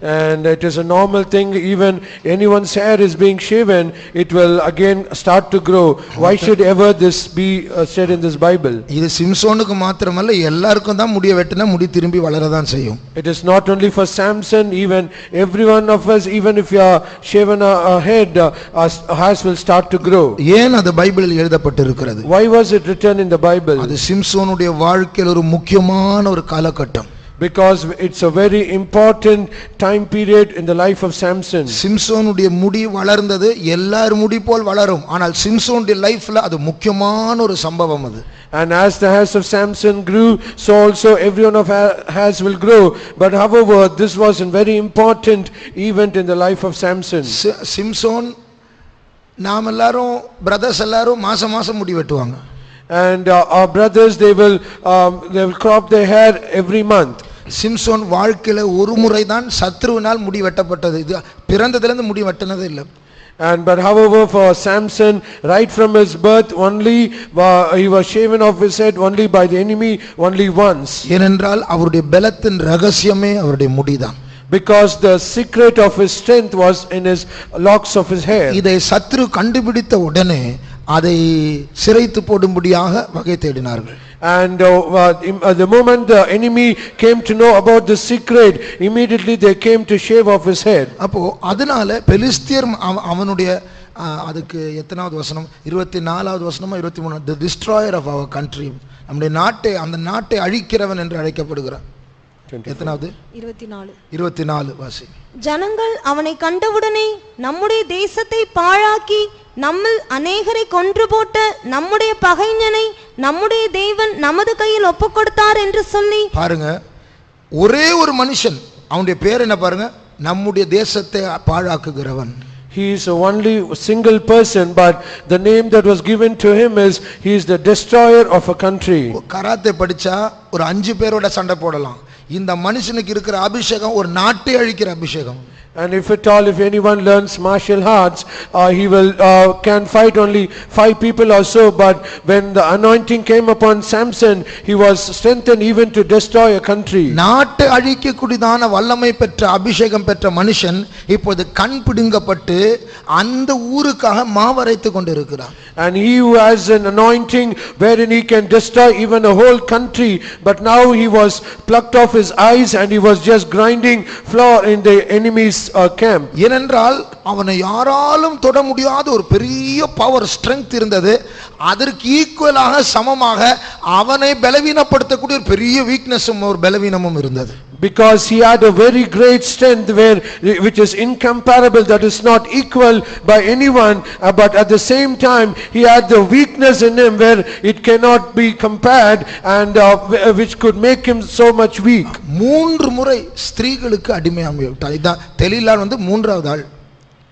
And it is a normal thing, even anyone's hair is being shaven, it will again start to grow. Why should ever this be said in this Bible? இது சிம்சோனுக்கு மாத்திரமல்ல, எல்லாருக்கும் தான் முடிய வெட்டினா முடி திரும்பி வளரதான் செய்யும். It is not only for Samson, even every one of us, even if you are shaven a head, our hairs will start to grow. ஏன் அது பைபிளில் எழுதப்பட்டிருக்கிறது? Why was it written in the Bible? அது சிம்சோனுடைய வாழ்க்கையில் ஒரு முக்கியமான ஒரு காலகட்டம். Because it's a very important time period in the life of Samson. சிம்சோனுடைய முடி வளர்ந்தது, எல்லார் முடி போல் வளரும், ஆனால் சிம்சோனுடைய லைஃப்ல அது முக்கியமான ஒரு சம்பவம் அது. And as the hairs of Samson grew, so also every one of our hairs will grow. But however, this was a very important event in the life of Samson. Samson, நாம் எல்லாரும் பிரதர்ஸ் எல்லாரும் மாசம் மாசம் முடி வெட்டுவாங்க. And our brothers, they will crop their hair every month. Samson வாழ்க்கையில ஒரு முறை தான் சத்ருவினால் முடி வெட்டப்பட்டது. இது பிறந்ததிலிருந்து முடி வெட்டினதே இல்லை. And but however, for Samson, right from his birth, only he was shaven off his head only by the enemy only once. ஏனென்றால் அவருடைய பலத்தின் ரகசியமே அவருடைய முடிதான். Because the secret of his strength was in his locks of his hair. இதை சத்ரு கண்டுபிடித்த உடனே அதை சிரைத்து போடும்படியாக வகை தேடினார்கள். And the moment the enemy came to know about the secret, immediately they came to shave off his head. அப்போ அதனால பெலிஸ்தியர் அவனுடைய அதுக்கு எத்தனாவது வசனம், 24வது வசனமா 23, the destroyer of our country, நம்முடைய நாட்டை, அந்த நாட்டை அழிக்கிறவன் என்று அழைக்கப்படுகிறான். எத்தனாவது? 24 வாசி. ஜனங்கள் அவனை கண்டவுடனே நம்முடைய தேசத்தை பாழாக்கி நம்மில் அநேகரை கொன்று போட்ட நம்முடைய பகைஞனை நம்முடைய தேவன் நமது கையில் ஒப்புக் கொடுத்தார் என்று சொல்லி. பாருங்க, ஒரே ஒரு மனுஷன், அவனுடைய பேர் என்ன பாருங்க, நம்முடைய தேசத்தை பாழாக்குகிறவன். He is only a single person, but the name that was given to him is he is the destroyer of a country. Karate படிச்சா ஒரு 5 பேரோட சண்டை போடலாம். இந்த மனுஷனுக்கு இருக்கிற அபிஷேகம் ஒரு நாட்டை அழிக்கிற அபிஷேகம். And if at all, if anyone learns martial arts, he will can fight only 5 people or so. But when the anointing came upon Samson, he was strengthened even to destroy a country. நாட்டை அழிக்கக்கூடியதான வல்லமை பெற்ற அபிஷேகம் பெற்ற மனுஷன் இப்போது கண் பிடுங்கப்பட்டு அந்த ஊருக்காக மாவரைத்து கொண்டிருக்கிறான். And he who has an anointing wherein he can destroy even a whole country, but now he was plucked off his eyes and he was just grinding flour in the enemy's camp. ஏனென்றால் அவனை யாராலும் தொட முடியாத ஒரு பெரிய power, strength இருந்தது. அதற்கு ஈக்குவலாக சமமாக அவனை பலவீனப்படுத்தக்கூடிய ஒரு பெரிய வீக்னஸும் ஒரு பலவீனமும் இருந்தது. Because he had a very great strength which is incomparable, that is not equal by anyone, but at the same time he had the weakness in him where it cannot be compared, and which could make him so much weak. 3 முறை ஸ்திரீகளுக்கு அடிமையாகி விட்டார். இதான் தெலீலாள் வந்து 3வது ஆள்.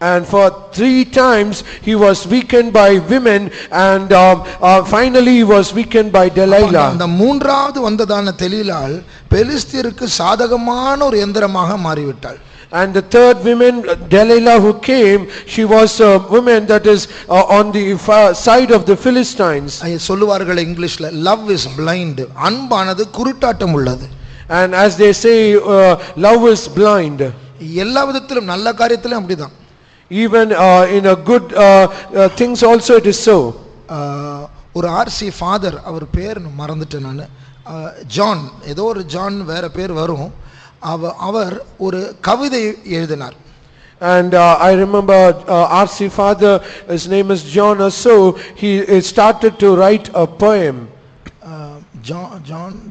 And for 3 times he was weakened by women, and finally he was weakened by Delilah. அந்த 3வது வந்ததான தெலீலாள் பெலிஸ்தியருக்கு சாதகமான ஒரு யந்திரமாக மாறிவிட்டாள். And the 3rd woman, Delilah, who came, she was a woman that is on the side of the Philistines. சொல்லுவார்கள் இங்கிலீஷ்ல, love is blind, அன்பானது குருட்டாட்டம் உள்ளது. And as they say, love is blind. எல்லா விதத்திலும் நல்ல காரியத்திலும் அப்படிதான். Even in a good things also it is so. ஒரு ஆர்சி ஃபாதர், அவர் பேர் மறந்துட்டேன் நான், ஜான், ஏதோ ஒரு ஜான் வேற பேர் வரும், அவர் ஒரு கவிதை எழுதினார். And I remember RC father, his name is John also, he started to write a poem.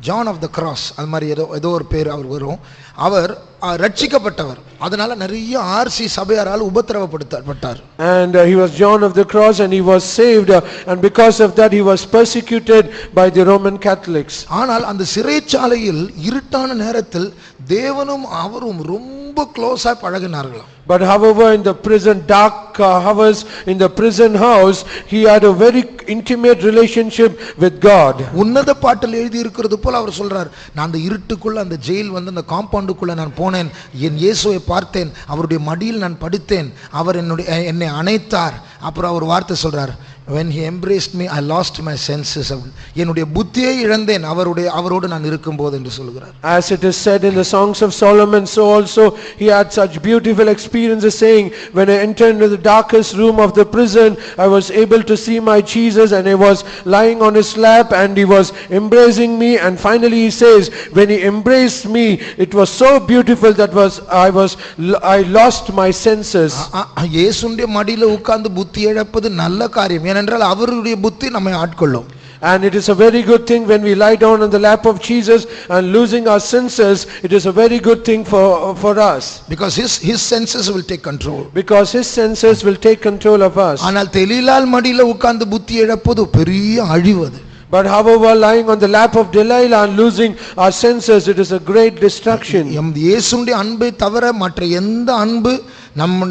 John of the Cross, அது மாதிரி ஏதோ ஒரு பேர் அவர் வரும். அவர் ரட்சிக்கப்பட்டவர், அதனால நிறைய RC சபையாரால் உபத்திரவப்படுத்தப்பட்டார். And he was John of the Cross and he was saved, and because of that he was persecuted by the Roman Catholics. ஆனால் அந்த சிறைச்சாலையில் இருட்டான நேரத்தில் தேவனும் அவரும் ரொம்ப க்ளோஸா பழகினார்களாம். But however, in the prison, dark hours in the prison house, he had a very intimate relationship with God. உன்னத பாட்டில் எழுதி இருக்கிறது போல அவர் சொல்றார், நான் அந்த இருட்டுக்குள்ள, அந்த ஜெயில் வந்து அந்த காம்பவுண்டுக்குள்ள நான் போனேன், என் இயேசுவை பார்த்தேன், அவருடைய மடியில் நான் படுத்தேன், அவர் என்னை அணைத்தார். அப்புறம் அவர் வார்த்தை சொல்றார், when he embraced me I lost my senses. என்னுடைய புத்தியை இழந்தேன் அவரோடு நான் இருக்கும்போது என்று சொல்கிறார். As it is said in the Songs of Solomon, so also he had such beautiful experiences, saying, when I entered into the darkest room of the prison, I was able to see my Jesus, and I was lying on his lap and he was embracing me, and finally he says, when he embraced me, it was so beautiful that I lost my senses. இயேசுவின் மடியில உட்கார்ந்து புத்தி இழப்பது நல்ல காரியம், ஏனென்றால் அவருடைய புத்தி நம்மை ஆட்கொள்ளும். And it is a very good thing when we lie down on the lap of Jesus and losing our senses. It is a very good thing for us, because his senses will take control. Because his senses will take control of us. ஆனால் தெலீலாள் மடியில உட்கார்ந்து புத்தி இழப்பது பெரிய அழிவு. But however, lying on the lap of Delilah and losing our senses, it is a great destruction. இயேசுவின் அன்பை தவிர மற்ற எந்த அன்பு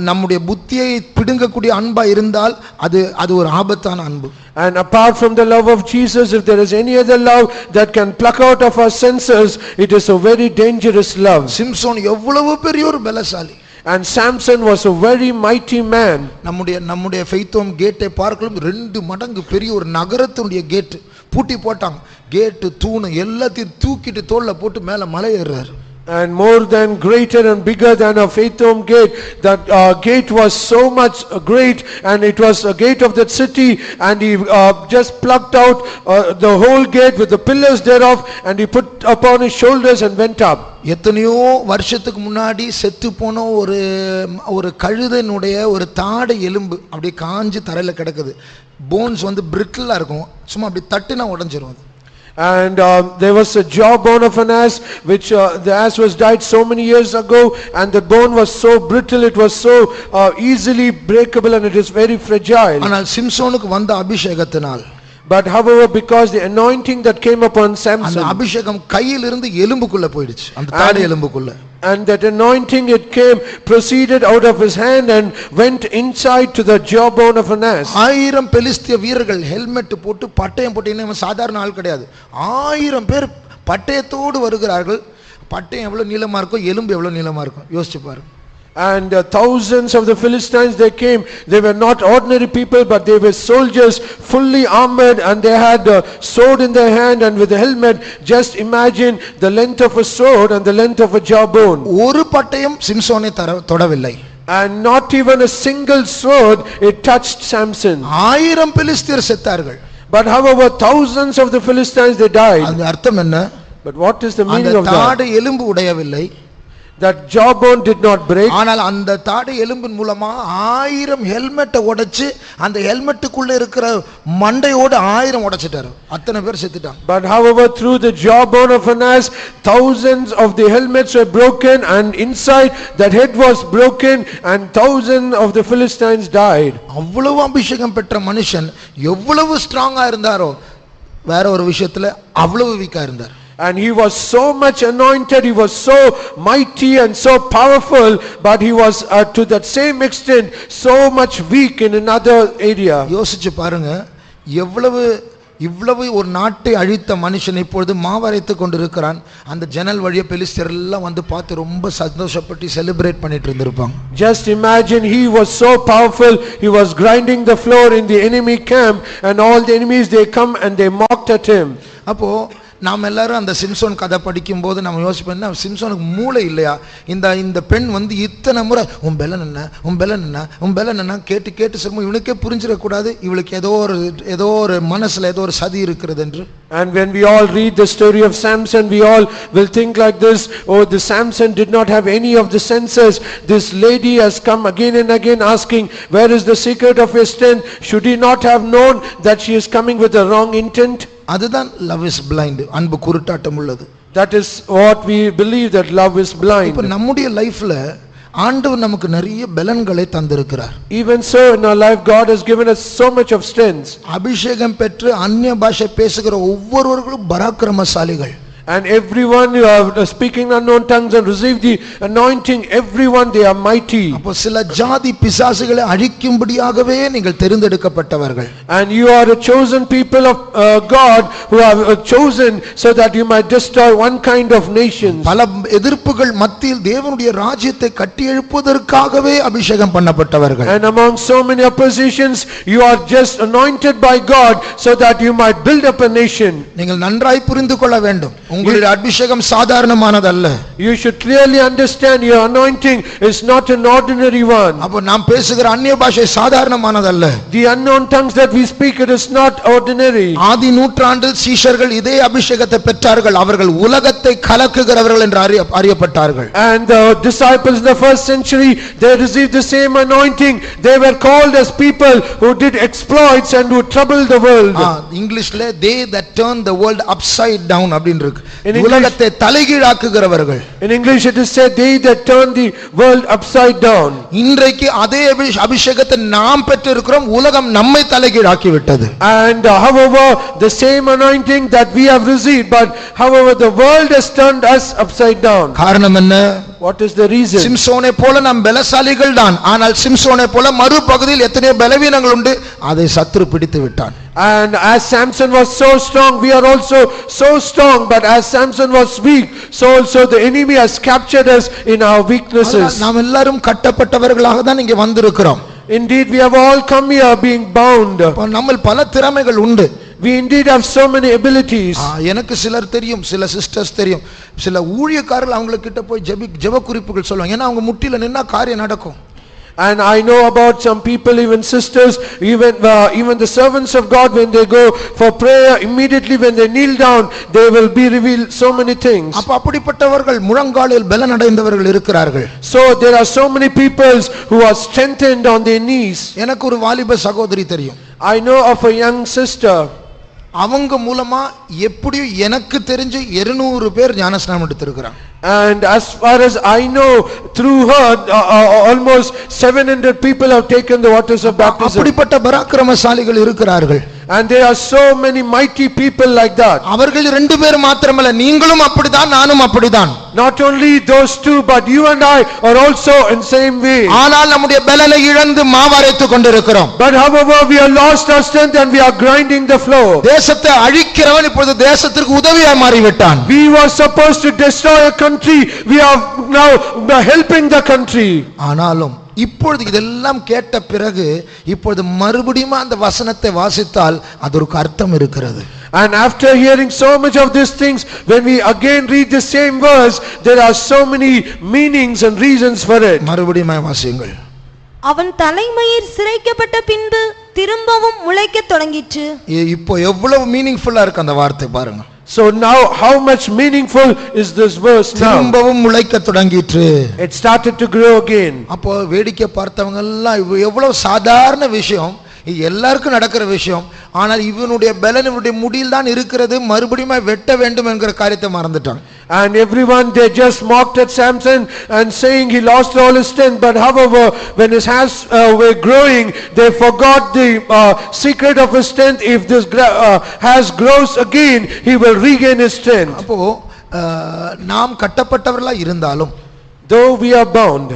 நம்முடைய புத்தியை பிடுங்கக்கூடிய அன்பா இருந்தால் அது ஒரு ஆபத்தான அன்பு. And apart from the love of Jesus, if there is any other love that can pluck out of our senses, it is a very dangerous love. Samson எவ்வளவு பெரிய ஒரு பலசாலி. And Samson was a very mighty man. நம்முடைய ஃபெய்த்தோம் கேட்டை பார்க்கலாம் 2 மடங்கு பெரிய ஒரு நகரத்துடைய கேட் பூட்டி போட்டாங்க. கேட் தூணு எல்லாத்தையும் தூக்கிட்டு தோள்ல போட்டு மேல மலை ஏறுறாரு. And more than greater and bigger than a Faith Home gate, that gate was so much great, and it was a gate of that city, and he just plucked out the whole gate with the pillars thereof, and he put upon his shoulders and went up. எத்தனையோ வருஷத்துக்கு முன்னாடி செத்து போன ஒரு கழுதையினுடைய ஒரு தாடை எலும்பு அப்படியே காஞ்சி தரையில கிடக்குது. போன்ஸ் வந்து பிரிட்டிலா இருக்கும், சும்மா அப்படி தட்டுனா உடைஞ்சிரும். And there was a jawbone of an ass, which the ass was died so many years ago, and the bone was so brittle, it was so easily breakable, and it is very fragile. ஆனால் சிம்சோனுக்கு வந்த அபிஷேகத்தினால், but however, because the anointing that came upon Samson, அந்த அபிஷேகம் கையிலிருந்து எலும்புக்குள்ள போயிடுச்சு, அந்த தாடை எலும்புக்குள்ள. And that anointing, it came, proceeded out of his hand and went inside to the jawbone of an ass. 1000 பெலிஸ்திய வீரர்கள் helmet போட்டு பட்டயம் போட்டு, இன்னும் சாதாரண ஆள் கிடையாது, 1000 பேர் பட்டயத்தோடு வருகிறார்கள். பட்டயம் எவ்வளவு நீளமா இருக்கும், எலும்பு எவ்வளவு நீளமா இருக்கும், யோசிச்சு பாருங்க. And thousands of the Philistines, they came. They were not ordinary people, but they were soldiers, fully armored, and they had a sword in their hand and with a helmet. Just imagine the length of a sword and the length of a jawbone. ஒரு பட்டயம் சிம்சோனை தொடவில்லை. And not even a single sword it touched Samson. 1000 பெலிஸ்தியர் செத்தார்கள். But however, thousands of the Philistines, they died. அந்த அர்த்தம் என்ன? But what is the meaning of that? அந்த தாடை எலும்பு உடையவில்லை. That jawbone did not break. ஆனால் அந்த தாடை எலும்பின் மூலமா 1000 ஹெல்மெட்டை உடைச்சு அந்த ஹெல்மெட்டுக்குள்ள இருக்கிற மண்டையோடு 1000 உடைச்சிட்டாரு. அத்தனை பேர் செத்துட்டாங்க. But however, through the jawbone of an ass, thousands of the helmets were broken, and inside that head was broken, and thousands of the Philistines died. அவ்வளவு அபிஷேகம் பெற்ற மனுஷன் எவ்வளவு ஸ்ட்ராங்கா இருந்தாரோ, வேற ஒரு விஷயத்துல அவ்வளவு வீக்கா இருந்தார். And he was so much anointed, he was so mighty and so powerful, but he was to that same extent so much weak in another area. யோசிச்சு பாருங்க, இவ்வளவு ஒரு நாட்டை அழித்த மனுஷன் இப்பொழுது மாவரைத்து கொண்டிருக்கிறான். அந்த ஜன்னல் வழியா பெலிஸ்தர் எல்லாம் வந்து பார்த்து ரொம்ப சந்தோஷப்பட்டு செலிப்ரேட் பண்ணிட்டு இருந்திருப்பாங்க. Just imagine, he was so powerful, he was grinding the floor in the enemy camp, and all the enemies, they come and they mocked at him. அப்போ நாம் எல்லாரும் அந்த சிம்சோன் கதை படிக்கும் போது நம்ம யோசிப்போம், சிம்சோனுக்கு மூளை இல்லையா? இந்த பெண் வந்து இத்தனை முறை உன் பெலன் என்ன கேட்டு கேட்டு சொல்லும்போது இவனுக்கே புரிஞ்சிடக்கூடாது இவளுக்கு ஏதோ ஒரு மனசுல ஏதோ ஒரு சதி இருக்கிறது என்று. And when we all read the story of Samson, we all will think like this: oh, the Samson did not have any of the senses. This lady has come again and again asking, where is the secret of your strength? Should he not have known that she is coming with a wrong intent? அதுதான் love is blind, அன்பு குருட்டாட்டம் உள்ளது. That is what we believe, that love is blind. இப்ப நம்முடைய லைஃப்ல ஆண்டவர் நமக்கு நிறைய பலன்களை தந்திருக்கிறார். Even so, in our life, God has given us so much of strength. அபிஷேகம் பெற்று அந்நிய பாஷை பேசுகிற ஒவ்வொருவர்களும் பராக்கிரமசாலிகள். And everyone who are speaking unknown tongues and receive the anointing, everyone they are mighty. அப்போ சில ஜாதி பிசாசுகளை அழிக்கும்படியாகவே நீங்கள் தெரிந்தெடுக்கப்பட்டவர்கள். And you are a chosen people of God who are chosen so that you might destroy one kind of nations. பல எதிர்ப்புகள் மத்தியில் தேவனுடைய ராஜ்யத்தை கட்டியெழுப்புவதற்காகவே அபிஷேகம் பண்ணப்பட்டவர்கள். And among so many oppositions, you are just anointed by God so that you might build up a nation. நீங்கள் நன்றாய் புரிந்து கொள்ள வேண்டும். உங்களுடைய அபிஷேகம் சாதாரணமானதல்ல. You should clearly understand your anointing is not an ordinary one. அப்ப நாம் பேசுகிற அந்நிய பாஷை சாதாரணமானதல்ல. The unknown tongues that we speak, it is not ordinary. ஆதி நூற்றாண்டில் சீஷர்கள் இதே அபிஷேகத்தை பெற்றார்கள். அவர்கள் உலகத்தை கலக்குகிறவர்கள் என்று அறியப்பட்டார்கள். And the disciples in the first century, they received the same anointing. They were called as people who did exploits and who troubled the world. இங்கிலீஷ்ல they that turn the world upside down அப்படினு இருக்கு. உலகத்தை தலைகீழாக்குகிறவர்கள். In English it is said they that turn the world upside down. இன்றைக்கு அதே அபிஷேகத்தை நாம் பெற்றிருக்கிறோம். உலகம் நம்மை தலைகீழாக்கி விட்டது. And however the same anointing that we have received, but however the world has turned us upside down. காரணம் என்ன? What is the reason? சிம்சோனை போல நாம் பலசாலிகள் தான். ஆனால் சிம்சோனை போல மறுபகுதியில் எத்தனை பலவீனங்கள் உண்டு, அதை சத்துரு பிடித்து விட்டான். And as Samson was so strong, we are also so strong, but as Samson was weak, so also the enemy has captured us in our weaknesses. நாம் எல்லாரும் கட்டப்பட்டவர்களாக தான் இங்கே வந்திருக்கிறோம். Indeed we have all come here being bound. நம்ம பல திறமைகள் உண்டு. We indeed have so many abilities. எனக்கு சிலர் தெரியும், சில சிஸ்டர்ஸ் தெரியும், சில ஊழியக்காரர்கள் அவங்க கிட்ட போய் ஜெப குறிப்புகள் சொல்லுவாங்க. ஏன்னா அவங்க முட்டில நின்னா காரியம் நடக்கும். And I know about some people, even sisters, even the servants of God, when they go for prayer, immediately when they kneel down, they will be revealed so many things. அப்படிப்பட்டவர்கள் முழங்காலில் பலன் அடைந்தவர்கள் இருக்கிறார்கள். So there are so many people who are strengthened on their knees. எனக்கு ஒரு வாலிப சகோதரி தெரியும். I know of a young sister. அவங்க மூலமா எப்படியும் எனக்கு தெரிஞ்சு 200 பேர் ஞானஸ்நானம் எடுத்திருக்கிறாங்க. And as far as I know, through her almost 700 people have taken the waters of baptism. அப்படிப்பட்ட பராக்கிரமசாலிகள் இருக்கிறார்கள். And there are so many mighty people like that. அவர்கள் 2 பேர் மாத்திரமல்ல, நீங்களும் அப்படிதான், நானும் அப்படிதான். Not only those two, but you and I are also in same way. ஆனால் நம்முடைய பலனை இழந்து மாவரைத்துக் கொண்டிருக்கிறோம். But however we have lost our strength and we are grinding the floor. தேசத்தை அழிக்கிறவன் இப்பொழுது தேசத்திற்கு உதவியாய் மாறிவிட்டான். We were supposed to destroy a country, we are now helping the country. ஆனாலும் இப்பொழுது இதெல்லாம் கேட்ட பிறகு இப்பொழுது மறுபடியும் அந்த வசனத்தை வாசித்தால் அதற்கு அர்த்தம் இருக்கிறது. And after hearing so much of these things, when we again read the same verse, there are so many meanings and reasons for it. மறுபடியும் வாசியுங்கள். அவன் தலைமயிர் சிரைக்கப்பட்ட பின்பு திரும்பவும் முளைக்கத் தொடங்கிற்று. இப்போ எவ்வளவு மீனிங்ஃபுல்லா இருக்கு அந்த வார்த்தை பாருங்க. So now how much meaningful is this verse now? திரும்பவும் முளைக்கத் தொடங்கிற்று. It started to grow again. அப்போ வேடிக்கை பார்த்தவங்க எல்லாம் எவ்வளவு சாதாரண விஷயம், எல்லாருக்கும் நடக்கிற விஷயம், ஆனால் இவனுடைய பலன் இவனுடைய முடியில் தான் இருக்கிறது, மறுபடியும் வெட்ட வேண்டும் என்கிற காரியத்தை மறந்துட்டான். And everyone, they just mocked at Samson and saying he lost all his strength, but however when his hands were growing, they forgot the secret of his strength. If this has grows again, he will regain his strength. அப்போ நாம் கட்டப்பட்டவர்களா இருந்தாலும், though we are bound,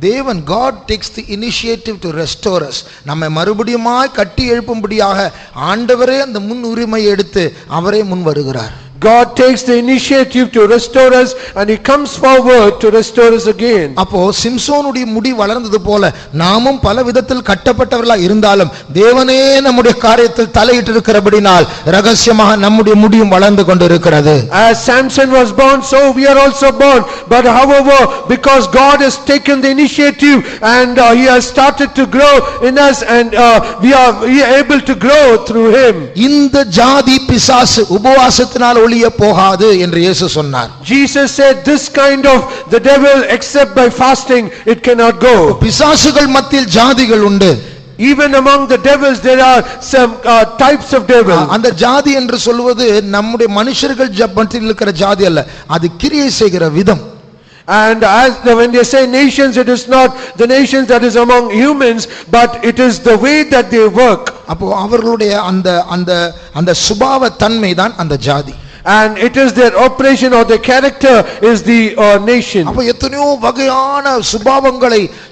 தேவன் God takes the initiative to restore us. நம்மை மறுபடியுமாய் கட்டி எழுப்பும்படியாக ஆண்டவரே அந்த முன் உரிமையை எடுத்து அவரே முன் வருகிறார். God takes the initiative to restore us and he comes forward to restore us again. அப்போ சிம்சோனுடைய முடி வளர்ந்தது போல நாமும் பல விதத்தில் கட்டப்பட்டவர்களா இருந்தாலும் தேவனே நம்முடைய காரியத்தில் தலையிட்டு இருக்கிறபடினால் ரகசியமாக நம்முடைய முடியும் வளர்ந்து கொண்டிருக்கிறது. As Samson was born, so we are also born, but however because God has taken the initiative and he has started to grow in us and we are able to grow through him. இந்த ஜாதி பிசாசு உபவாசத்தினால் ஒளிய போகாது என்று இயேசு சொன்னார். Jesus said this kind of the devil except by fasting it cannot go. பிசாசுகள் மத்தியில் ஜாதிகள் உண்டு. Even among the devils there are some types of devils. அந்த ஜாதி என்று சொல்வது நம்முடைய மனுஷர்கள் மத்தியில் இருக்கிற ஜாதி அல்ல, அது கிரியை செய்கிற விதம். And as when they say nations, it is not the nations that is among humans, but it is the way that they work. அப்போ அவர்களுடைய அந்த அந்த அந்த சுபாவ தன்மை தான் அந்த ஜாதி. and it is their operation or their character is the nation. அப்ப எத்தனையோ வகையான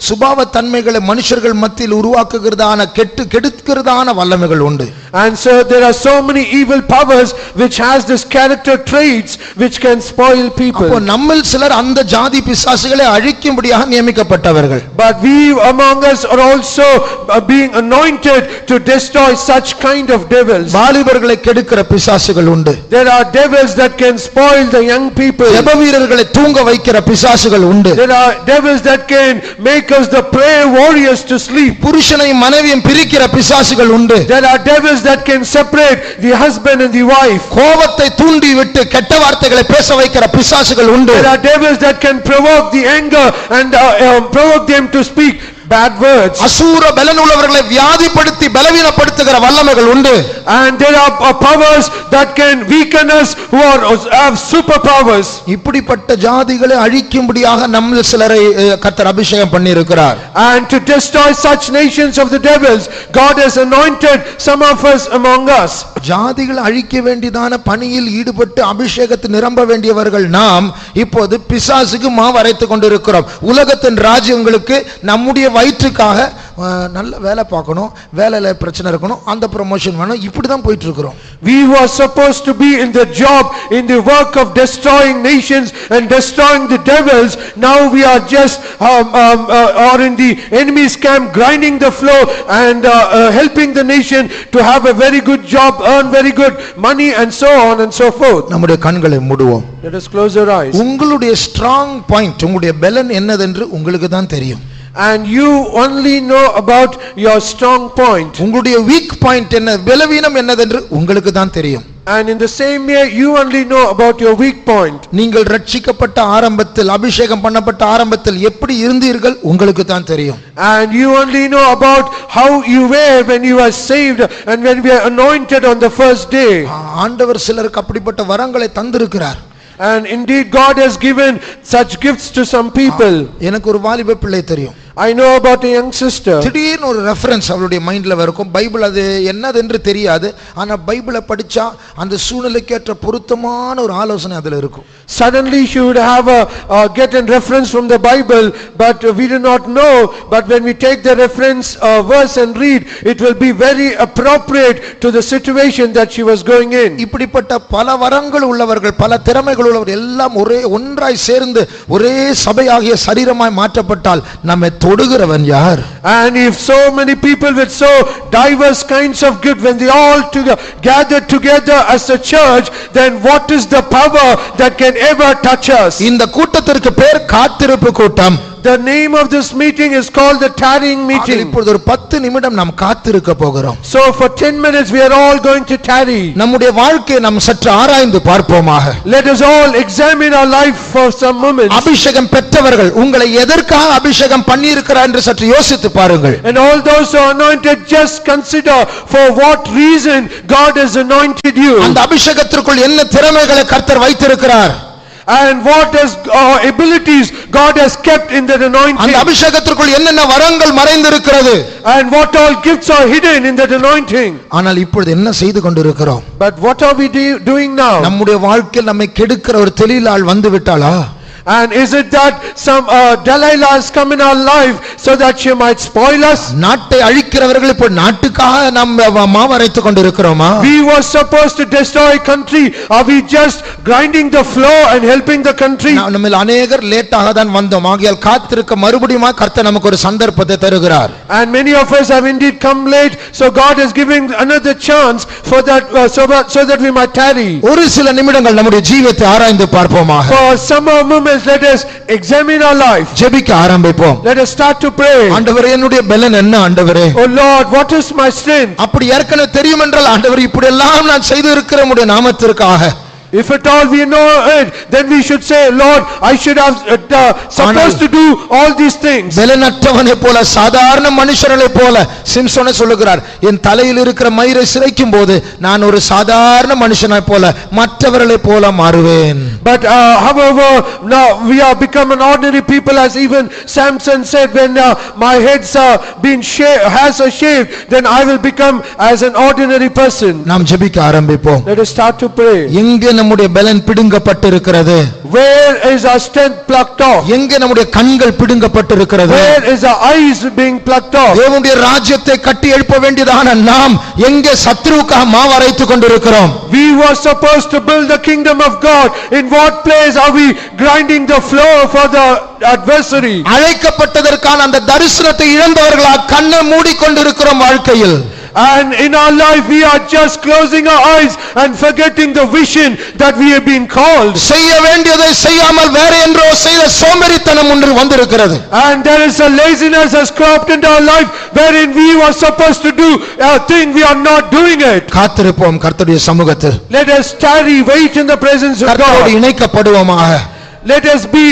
சுபாவ தன்மைகளை மனுஷர்கள் மத்தியில் உருவாக்குகிறதான கெடுக்கிறதான வல்லமைகள் உண்டு. And so there are so many evil powers which has this character traits which can spoil people. அப்ப நம்மில் சிலர் அந்த ஜாதி பிசாசுகளை அழிக்கும்படியாக நியமிக்கப்பட்டவர்கள். But we among us are also being anointed to destroy such kind of devils. வாலிபர்களை கெடுக்கிற பிசாசுகள் உண்டு. There are devils that can spoil the young people. ஜெப வீரர்களை தூங்க வைக்கிற பிசாசுகள் உண்டு. There are devils that can make us the prayer warriors to sleep. புருஷனையும் மனைவியும் பிரிக்கிற பிசாசுகள் உண்டு. There are devils that can separate the husband and the wife. கோபத்தை தூண்டி விட்டு கெட்ட வார்த்தைகளை பேச வைக்கிற பிசாசுகள் உண்டு. There are devils that can provoke the anger and provoke them to speak bad words. அசூர பலனுள்ளவர்களை வியாதிப்படுத்தி பலவீனப்படுத்துகிற வல்லமைகள் உண்டு. And there are powers that can weaken us who have superpowers. இப்படிப்பட்ட ஜாதிகளை அழிக்கும்படியாக நம்மில் சிலரை கர்த்தர் அபிஷேகம் பண்ணி இருக்கிறார். And to destroy such nations of the devils, God has anointed some of us among us. ஜாதிகளை அழிக்க வேண்டியதான பணியில் ஈடுபட்டு அபிஷேகத்தை நிரம்ப வேண்டியவர்கள் நாம் இப்போது பிசாசுக்கு மாவரைத்துக் கொண்டிருக்கிறோம். உலகத்தின் ராஜ்யங்களுக்கு நம்முடைய வயிற்றுக்காக நல்ல வேலை பார்க்கணும், வேலையில பிரச்சனை இருக்கணும், அந்த ப்ரமோஷன் வேணும், இப்படிதான் போயிட்டு இருக்கிறோம். We were supposed to be in the job, in the work of destroying nations and destroying the devils. Now we are just or in the enemy's camp, grinding the floor and helping the nation to have a very good job, earn very good money and so on and so forth. நம்முடைய கண்களை மூடுவோம். Let us close our eyes. உங்களுடைய strong point, உங்களுடைய பலன் என்னதென்று உங்களுக்கு தான் தெரியும். And you only know about your strong point. உங்களுடைய வீக் பாயிண்ட் என்ன, பலவீனம் என்னதென்று உங்களுக்கு தான் தெரியும். And in the same way you only know about your weak point. நீங்கள் ரட்சிக்கப்பட்ட ஆரம்பத்தில், அபிஷேகம் பண்ணப்பட்ட ஆரம்பத்தில் எப்படி இருந்தீர்கள் உங்களுக்கு தான் தெரியும். And you only know about how you were when you were saved and when we are anointed on the first day. ஆண்டவர் சிலருக்கு அப்படிப்பட்ட வரங்களை தந்திருக்கிறார். And indeed God has given such gifts to some people. எனக்கு ஒரு வாலிப பிள்ளை தெரியும். I know about a young sister. திடீர்னு ஒரு ரெஃபரன்ஸ் அவளுடைய மைண்ட்ல இருக்கும். பைபிள் அது என்னதென்று தெரியாது, ஆனா பைபிளை படிச்சா அந்த சூழ்நிலைக்கேற்ற பொருத்தமான ஒரு ஆலோசனை அதுல இருக்கும். Suddenly she would have get a reference from the Bible, but we do not know, but when we take the reference verse and read, it will be very appropriate to the situation that she was going in. இப்படிப்பட்ட பல வரங்கள் உள்ளவர்கள், பல திறமைகள் உள்ளவர்கள் எல்லாம் ஒன்றாய் சேர்ந்து ஒரே சபையாகிய சரீரமாய் மாற்றப்பட்டால் நம்மை தொடுகிறவன் யார்? And if so many people with so diverse kinds of good, when they all gather together as a church, then what is the power that can ever touch us? இந்த கூட்டத்திற்கு பேர் காத்திருப்பு கூட்டம். The name of this meeting is called the tarrying meeting. இப்பொழுது ஒரு 10 நிமிடம் நாம் காத்திருக்க போகிறோம். So for 10 minutes we are all going to tarry. நம்முடைய வாழ்க்கையை நாம் சற்று ஆராய்ந்து பார்ப்போமாக. Let us all examine our life for some moments. அபிஷேகம் பெற்றவர்கள் உங்களை எதற்காக அபிஷேகம் பண்ணி இருக்கிறார் என்று சற்று யோசித்து பாருங்கள். And all those who are anointed, just consider for what reason God has anointed you. அந்த அபிஷேகத்திற்குள் என்ன திறமைகளை கர்த்தர் வைத்திருக்கிறார்? And what is abilities God has kept in that anointing. அந்த அபிஷேகத்திற்குள் என்னென்ன வரங்கள் மறைந்திருக்கிறது? And what all gifts are hidden in that anointing. ஆனால் இப்பொழுது என்ன செய்து கொண்டிருக்கிறோம்? But what are we doing now? நம்முடைய வாழ்க்கையில் நம்மை கெடுக்கிற ஒரு தெளிலாள் வந்து விட்டாளா? And is it that some Delilah has come in our life so that she might spoil us? நாட்டை அழிக்கிறவர்கள் இப்போ நாட்டுக்காக நாம் மாவரைத்துக் கொண்டிருக்கிறோமா? We were supposed to destroy country. Are we just grinding the floor and helping the country? நம்மில் अनेகர் லேட்டாக தான் வந்தோம். ஆகையால் காத்திருக்க மறுபடியும் கர்த்தர் நமக்கு ஒரு சந்தர்ப்பத்தை தருகிறார். And many of us have indeed come late, so God is giving another chance for that so that we might tarry. ஒரு சில நிமிடங்கள் நம்முடைய ஜீவியத்தை ஆராய்ந்து பார்ப்போமாக. For some moments let us examine our life. ஜெபிக்க ஆரம்பிப்போம். Let us start to pray. ஆண்டவரே, என்னுடைய பலன் என்ன ஆண்டவரே? Oh Lord, what is my strength? அப்படி ஏற்கனவே தெரியும் என்றால் ஆண்டவரே, இப்படி எல்லாம் நான் செய்து இருக்கிற உம்முடைய நாமத்திற்காக. If at all we know it, then we should say, Lord, I should have supposed to do all these things. பலனற்றவனை போல, சாதாரண மனுஷர்களை போல சிம்சோனை சொல்லுகிறார், என் தலையில் இருக்கிற மயிரை சிரைக்கும் போது நான் ஒரு சாதாரண மனுஷனை போல மற்றவர்களை போல மாறுவேன். But however, now we are become an ordinary people, as even Samson said, when my head's been has a shave, then I will become as an ordinary person. நாம் ஜெபிக்க ஆரம்பிப்போம். Let us start to pray. எங்கே நம்முடைய பலன் பிடுங்கப்பட்டிருக்கிறது? Where is our strength plucked off? எங்கே நம்முடைய கண்கள் பிடுங்கப்பட்டிருக்கிறது? Where is our eyes being plucked off? தேவனுடைய ராஜ்யத்தை கட்டி எழுப்ப வேண்டியதான நாம் எங்கே சத்துருவுக்காக மாவரைத்துக் கொண்டிருக்கிறோம்? We were supposed to build the kingdom of God. In what place are we grinding the floor for the adversary? அழைக்கப்பட்டதற்கான அந்த தரிசனத்தை இழந்தவர்களாக கண்ணை மூடிக்கொண்டிருக்கிறோம் வாழ்க்கையில். And in our life we are just closing our eyes and forgetting the vision that we have been called. செய்ய வேண்டியதை செய்யாமல் வேற என்றோ செய்த சோம்பேறித்தனம் ஒன்று வந்திருக்கிறது. And there is a laziness has cropped into our life wherein we were supposed to do a thing, we are not doing it. காத்திருப்போம் கர்த்தருடைய சமூகத்தில். Let us tarry, wait in the presence of கர்த்தரோடு God. இணைக்கப்படுவோமாக. Let us be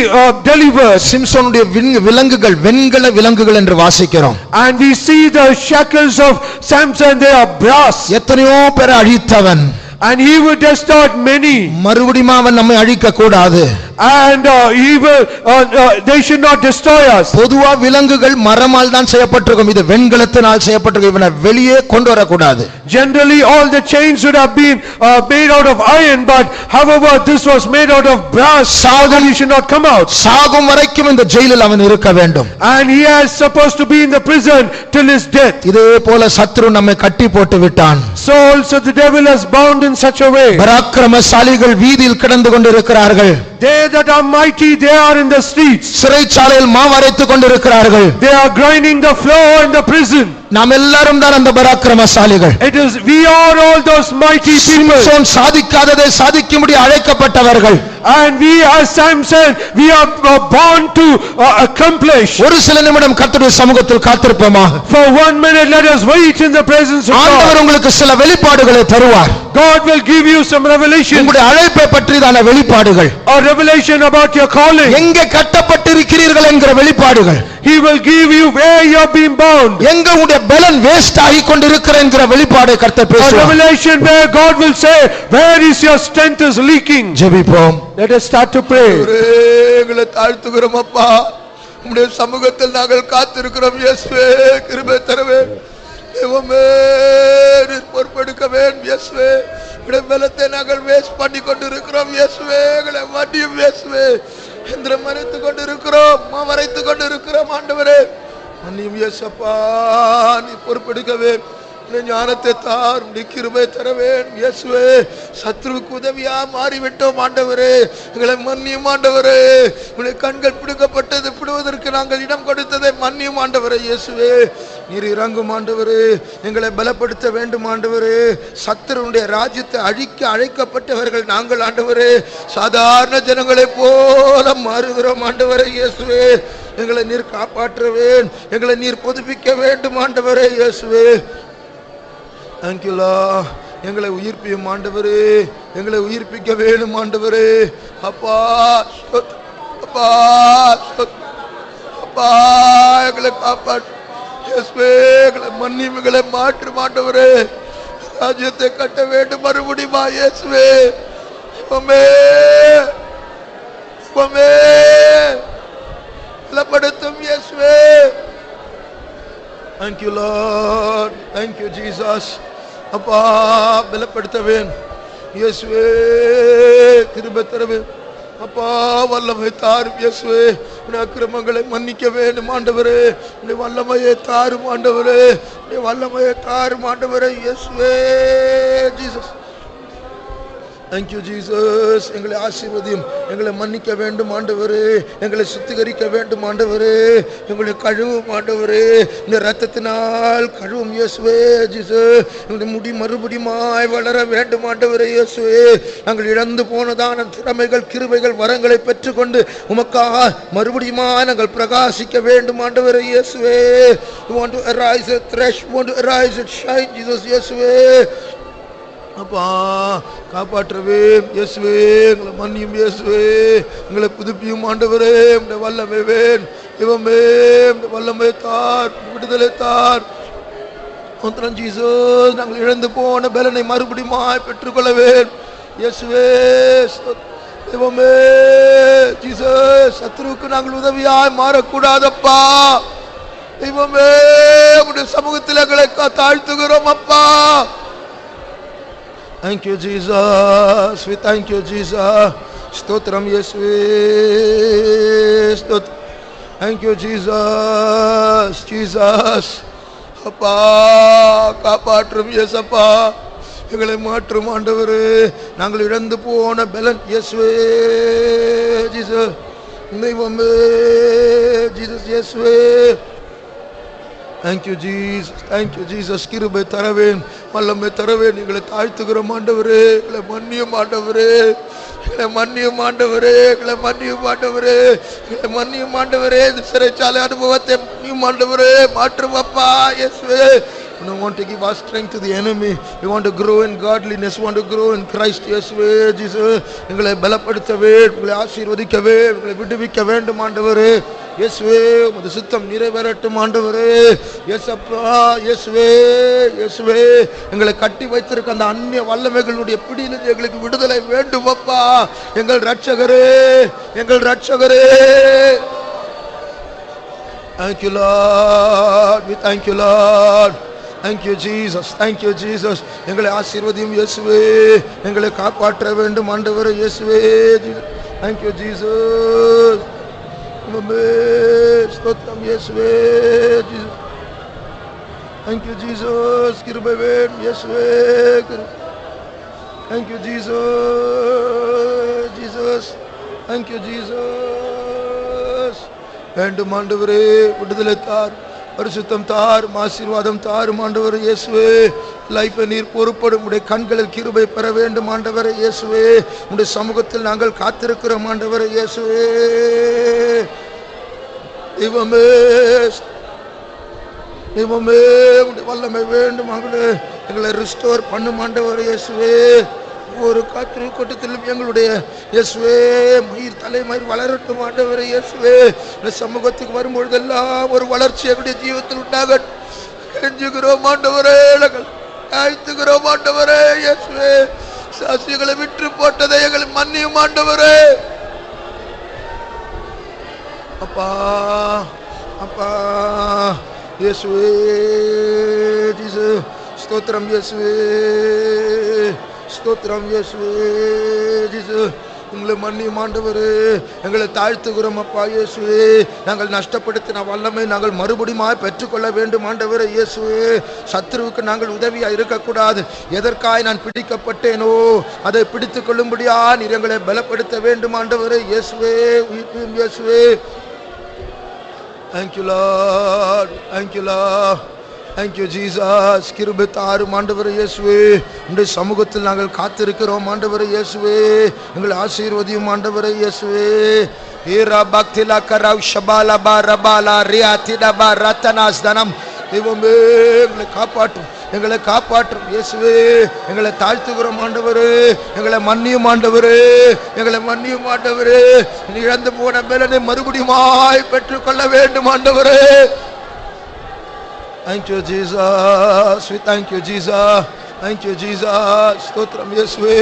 delivered. சிம்சோனுடைய விலங்குகள் வெண்கல விலங்குகள் என்று வாசிக்கிறோம். And we see the shackles of Samson, they are brass. எத்தனையோ பேரை அழித்தவன். And he will destroy many. மறுபடியும் அவன் நம்மை அழிக்க கூடாது. And he will they should not destroy us. பொதுவா விலங்குகள் மரமால் தான் செய்யப்பட்டிருக்கும். இது வெண்கலத்தினால் செய்யப்பட்டிருக்கும். இவனை வெளியே கொண்டு வர கூடாது. Generally all the chains should have been made out of iron, but however this was made out of brass, so he should not come out. சாகும் வரைக்கும் இந்த ஜெயிலில் அவன் இருக்க வேண்டும். And he is supposed to be in the prison till his death. இதே போல சத்ரு நம்மை கட்டி போட்டு விட்டான். So also the devil has bound in such a way. பராக்கிரமசாலிகள் வீதியில் கிடந்து கொண்டிருக்கிறார்கள். They that are mighty, they are in the streets. சிறைச்சாலையில் மாவரைத்துக் கொண்டிருக்கிறார்கள். They are grinding the floor in the prison. நாம் எல்லாரும் தான் அந்த பராக்கிரமசாலிகள். It is we are all those mighty people. Samson சாதிக்காததை சாதிக்கும்படி அழைக்கப்பட்டவர்கள். And we as Samson, we are born to accomplish. ஒரு சில நிமிடம் கர்த்தருடைய சமூகத்தில் காத்திருப்போமா? For 1 minute let us wait in the presence of ஆண்டவர் God. உங்களுக்கு சில வெளிப்பாடுகளை தருவார். God will give you some revelation. உங்களுடைய அழைப்பை பற்றியதான வெளிப்பாடுகள். A revelation about your calling. எங்கே கட்டப்பட்டிருக்கிறீர்கள் என்கிற வெளிப்பாடுகள். He will give you where you have been bound. எங்க உங்களுடைய பலன் வேஸ்ட் ஆகி கொண்டிருக்கிற என்கிற வெளிப்பாடை கர்த்தர் A பேசுவார். revelation where God will say, where is your strength is leaking. ஜெபிப்போம். Let us start to pray. எங்களை தாழ்த்துகிறோம் அப்பா. உம்முடைய சமூகத்தில் நாங்கள் காத்திருக்கிறோம். இயேசுவே கிருபை தரவே. தேவமே பொறுப்பெடுக்க வேண்டும். இயேசுவே உம்முடைய பலத்தை நாங்கள் வேஸ்ட் பண்ணி கொண்டிருக்கிறோம். இயேசுவே எங்களை மன்னியும். இயேசுவே என்று மறைத்துக் கொண்டிருக்கிறோம். மறைத்துக் கொண்டிருக்கிறோம். ஆண்டவரே மன்னியும். இயேசப்பா நீ பொறுப்பெடுக்கவே. ஞானத்தை தார். கிருபை தரவேன். இயேசுவே சத்ருவுக்கு உதவியா மாறிவிட்டோம். ஆண்டவரே எங்களை மன்னியும். ஆண்டவரே உங்களுடைய கண்கள் பிடுங்கப்பட்டது பிடுவதற்கு நாங்கள் இடம் கொடுத்ததை மன்னியும். ஆண்டவரே இயேசுவே நீர் இறங்கும். ஆண்டவரே எங்களை பலப்படுத்த வேண்டும். ஆண்டவரே சத்ருவுடைய ராஜ்யத்தை அழிக்க அழைக்கப்பட்டவர்கள் நாங்கள். ஆண்டவரே சாதாரண ஜனங்களை போல மாறுகிறோம். ஆண்டவரே இயேசுவே எங்களை நீர் காப்பாற்றவேன். எங்களை நீர் புதுப்பிக்க வேண்டும். ஆண்டவரே இயேசுவே Thank you Lord. எங்களை உயிர்ப்பியும் ஆண்டவரே. எங்களை உயிர்ப்பிக்க வேண்டும் ஆண்டவரே. அப்பா அப்பா அப்பா எங்களை காப்பாற்று. இயேசுவே எங்களை மன்னியும். எங்களை மாற்றும் ஆண்டவரே. ராஜ்யத்தை கட்ட வேண்டும் மறுபடியுமா இயேசுவே. உம்மே உம்மே பலப்படுத்தும் இயேசுவே. Thank you Lord. Thank you Jesus. அப்பா பலப்படுத்தவேன். இயேசுவே கிருபை தரவேன். அப்பா வல்லமை தாரும். இயேசுவே உடைய அக்கிரமங்களை மன்னிக்க வேண்டும் ஆண்டவரே. உடைய வல்லமையை தாரும் ஆண்டவரே. உடைய வல்லமையை தாரும் ஆண்டவரே. இயேசுவே ஜீசஸ். Thank you Jesus. எங்களை ஆசீர்வதியும். எங்களை மன்னிக்க வேண்டும் ஆண்டவரே. எங்களை சுத்திகரிக்க வேண்டும் ஆண்டவரே. எங்களை கழுவும் ஆண்டவரே. இந்த இரத்தத்தினால் கழுவும் இயேசுவே ஜீசஸ். எங்களுடைய முடி மறுபடியுமாய் வளர வேண்டும் ஆண்டவரே இயேசுவே. நாங்கள் இழந்து போனதான திறமைகள் கிருபைகள் வரங்களை பெற்றுக்கொண்டு உமக்காக மறுபடியுமாய் நாங்கள் பிரகாசிக்க வேண்டும் ஆண்டவரே இயேசுவே. We want to arise and thresh, want to arise and shine Jesus இயேசுவே. அப்பா காப்பாற்றவே இயேசுவே. எங்களை மன்னியும் இயேசுவே. எங்களை புதுப்பியும் ஆண்டவரே. உம்முடைய வல்லமை வேன். இவமே உம்முடைய வல்லமை தார். விடுதலை தார். ஒன்றன் ஜீசஸ் நாங்கள் இழந்து போன பலனை மறுபடியும் பெற்றுக்கொள்ளவேன் இயேசுவே. இவமே ஜீசஸ் சத்ருவுக்கு நாங்கள் உதவியாய் மாறக்கூடாதப்பா. இவமே உம்முடைய சமூகத்தில் எங்களை தாழ்த்துகிறோம் அப்பா. Thank you, Jesus. We thank you, Jesus. Stotram Yeswe. Thank you, Jesus. Jesus. அப்பா காப்பாற்றும் இயேசப்பா, எங்களை மாற்றும் ஆண்டவரே. நாங்கள் இழந்து போன பலன் இயேசுவே. ஜீசஸ் தெய்வமே. ஜீசஸ் இயேசுவே. Thank you, Jesus. Thank you, Jesus. கிருபை தரவேன், வல்லமை தரவேன். எங்களை தாழ்த்துகிறோம் ஆண்டவரே. எங்களை மன்னியும் ஆண்டவரே. எங்களை மன்னியும் ஆண்டவரே. எங்களை மன்னியும் ஆண்டவரே. எங்களை மன்னியும் ஆண்டவரே. இந்த சிறைச்சாலை அனுபவத்தை மன்னியும் ஆண்டவரே. மாற்றும் அப்பா இயேசுவே. We don't want to give our strength to the enemy. We want to grow in godliness. We want to grow in Christ. இயேசுவே. Jesus. எங்களை பலப்படுத்தவே, எங்களை ஆசீர்வதிக்கவே, எங்களை விடுவிக்க வேண்டும் ஆண்டவரே. இயேசுவே, உமது சித்தம் நிறைவேறட்டும் ஆண்டவரே. இயேசப்பா இயேசுவே. இயேசுவே, எங்களை கட்டி வைத்திருக்க அந்த அந்நிய வல்லமைகளுடைய பிடியிலிருந்து எங்களுக்கு விடுதலை வேண்டும் அப்பா. எங்கள் இரட்சகரே, எங்கள் இரட்சகரே. Thank you, Lord. We thank you, Lord. Thank you, Jesus. Thank you, Jesus. எங்களை ஆசீர்வதியும் இயேசுவே. எங்களை காப்பாற்ற வேண்டும் ஆண்டவரே இயேசுவே. Thank you, Jesus. ஸ்தோத்திரம் இயேசுவே. Thank you, Jesus. கிருபை வேணும் இயேசுவே. Thank you, Jesus. Jesus. Thank you, Jesus. வேண்டும் ஆண்டவரே, விடுதலை தார், பரிசுத்தம் தார், ஆசீர்வாதம் தார் ஆண்டவரே இயேசுவே. லைஃபை நீர் பொறுப்படும். உடைய கண்களில் கிருபை பெற வேண்டும் ஆண்டவரே இயேசுவே. உடைய சமூகத்தில் நாங்கள் காத்திருக்கிறோம் ஆண்டவரே இயேசுவே. தெய்வமே, தெய்வமே, உடைய வல்லமை வேண்டும் ஆண்டவரே. எங்களை ரிஸ்டோர் பண்ணும் ஆண்டவரே இயேசுவே. ஒரு காற்று கூட்டத்திலும் எங்களுடைய இயேசுவே மயிர் தலைமயிர் வளரட்டும் ஆண்டவரே இயேசுவே. இந்த சமூகத்துக்கு வரும்பொழுதெல்லாம் ஒரு வளர்ச்சி எங்களுடைய ஜீவத்தில் உண்டாகட்டும். கெஞ்சுகிறோம் ஆண்டவரே, ஆழ்த்துகிறோம் ஆண்டவரே இயேசுவே. சாட்சிகளை விற்று போட்டதை எங்களை மன்னியும் ஆண்டவரே. அப்பா அப்பா இயேசுவே. ஜீசஸ் ஸ்தோத்திரம் இயேசுவே. ஸ்தோத்திரம் இயேசுவே. ஜீசஸ் உங்களை மன்னியும் ஆண்டவரே. எங்களை தாழ்த்துகிறோம் அப்பா இயேசுவே. நாங்கள் நஷ்டப்படுத்தின வல்லமை நாங்கள் மறுபடியும் பெற்றுக்கொள்ள வேண்டும் ஆண்டவரே இயேசுவே. சத்துருவுக்கு நாங்கள் உதவியா இருக்கக்கூடாது. எதற்காய் நான் பிடிக்கப்பட்டேனோ அதை பிடித்துக் கொள்ளும்படியா நீர் எங்களை பலப்படுத்த வேண்டும் ஆண்டவரே இயேசுவே. இயேசுவே. Thank you, Lord. Thank you, Lord. Thank you, Jesus. கிருபை தாரும் ஆண்டவரே இயேசுவே. உம்முடைய சமூகத்தில் நாங்கள் காத்திருக்கிறோம் ஆண்டவரே இயேசுவே. எங்களை ஆசீர்வதியும் ஆண்டவரே இயேசுவே. ஈரா பக்திலா கரவ் ஷபாலா பரபாலா ரியாதிடா பரத்தனாஸ் தனம். தெய்வமே, எங்களை காப்பாற்றும், எங்களை காப்பாற்றும் இயேசுவே. எங்களை தாழ்த்துகிறோம் ஆண்டவரே. எங்களை மன்னியும் ஆண்டவரே. எங்களை மன்னியும் ஆண்டவரே. இழந்து போன பலனை மறுபடியும் பெற்றுக்கொள்ள வேண்டும் ஆண்டவரே. Thank you, Jesus. We thank you, Jesus. Thank you, Jesus. ஸ்தோத்திரம் இயேசுவே.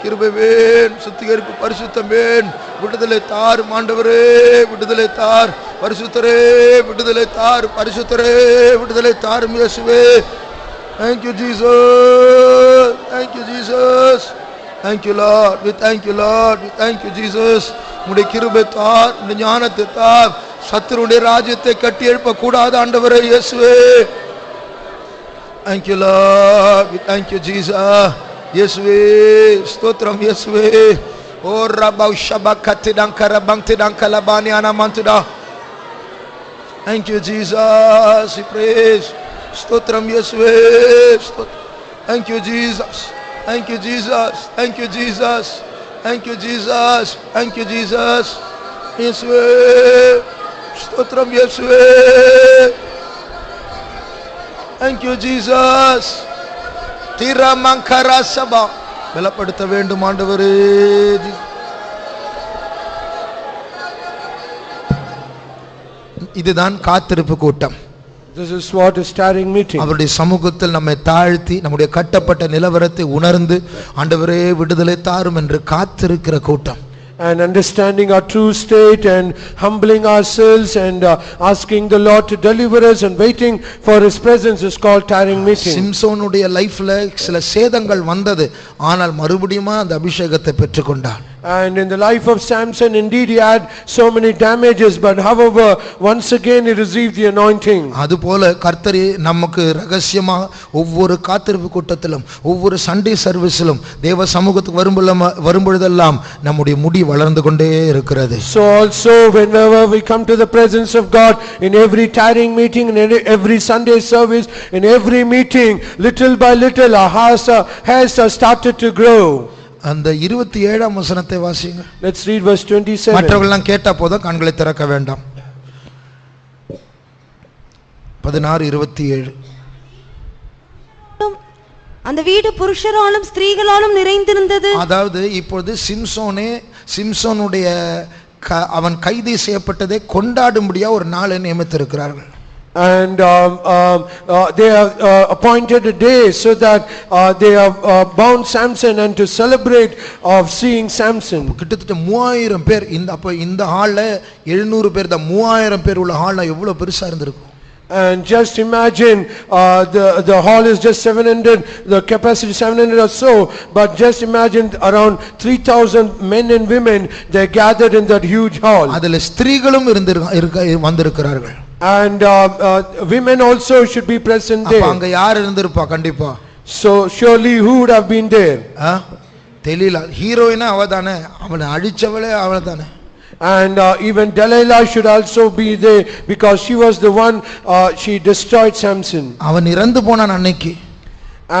கிருபை வேணும், சுத்திகரிப்பு பரிசுத்தம் வேணும். விடுதலை தார் ஆண்டவரே. விடுதலை தார் பரிசுத்தரே. விடுதலை தார் பரிசுத்தரே. விடுதலை தாரும் இயேசுவே. Thank you, Jesus. Thank you, Jesus. Thank you, Lord. We thank you, Lord. We thank you, Jesus. உம்முடைய கிருபை தார், உம்முடைய ஞானத்தை தார். சத்துருடைய ராஜ்யத்தை கட்டி எழுப்ப கூடாது ஆண்டவரே இயேசுவே. Thank you, Lord. We thank you, Jesus. இயேசுவே. ஸ்தோத்திரம் இயேசுவே. ஓ ரபா ஷபகத்தி டங்கர பங்கி டங்கலபானி அனமந்துடா. Thank you, Jesus. We praise. ஸ்தோத்திரம் இயேசுவே. Thank you, Jesus. Thank you, Jesus. Thank you, Jesus. Thank you, Jesus. Thank you, Jesus. இயேசுவே. ஸ்தோத்திரம் இயேசுவே. Thank you, Jesus. திரமங்கர சபா பலப்படுத்த வேண்டும் ஆண்டவரே. இதுதான் காத்திருப்பு கூட்டம். This is what is tarrying meeting. அவருடைய சமூகத்தில் நம்மை தாழ்த்தி நம்முடைய கட்டப்பட்ட நிலவரத்தை உணர்ந்து ஆண்டவரே விடுதலை தாரும் என்று காத்திருக்கிற கூட்டம். and understanding our true state and humbling ourselves and asking the Lord to deliver us and waiting for his presence is called tiring meeting. சிம்சோனுடைய லைஃப்ல சில சேதங்கள் வந்தது, ஆனால் மறுபடியும் அந்த அபிஷேகத்தை பெற்றுக்கொண்டான். And in the life of Samson, indeed he had so many damages, but however once again he received the anointing. அதுபோல கர்த்தர் நமக்கு ரகசியமா ஒவ்வொரு காத்திருப்பு கூட்டத்திலும் ஒவ்வொரு சண்டே சர்வீஸிலும் தேவ சமூகத்துக்கு வரும்பொழுதெல்லாம் நம்முடைய முடி வளர்ந்து கொண்டே இருக்கிறது. So also whenever we come to the presence of God, in every tiring meeting, in every Sunday service, in every meeting, little by little our hairs are started to grow. அந்த 27ஆம் வசனத்தை வாசிங்க. Let's read verse 27. மற்றவர்கள்லாம் கேட்டா போதும், கண்களை திறக்க வேண்டாம். 16:27. அந்த வீடு புருஷராலும் ஸ்திரீகளாலும் நிறைந்திருந்தது. அதாவது இப்பொழுது சிம்சோனுடைய அவன் கைது செய்யப்பட்டதை கொண்டாடும்படியா ஒரு நாளை நியமித்திருக்கிறார்கள். And they have appointed a day so that they have bound Samson and to celebrate of seeing Samson. கிட்டத்தட்ட 3000 பேர் இந்த ஹால்ல 700 பேர் தான். 3000 பேர் உள்ள ஹால்ல எவ்வளவு பெருசா இருந்திருக்கும். And just imagine the hall is just 700, the capacity 700 or so, but just imagine around 3000 men and women they gathered in that huge hall. அதுல ஸ்திரீகளும் வந்திருக்கிறார்கள். And women also should be present there. அங்க யார் இருந்திருப்பா? கண்டிப்பா. So surely who would have been there? தெலிலா ஹீரோயினா அவதானே, அவனை அழிச்சவளே அவதானே. And even Delilah should also be there because she was the one she destroyed Samson. அவன் இறந்து போனான் அன்னைக்கு.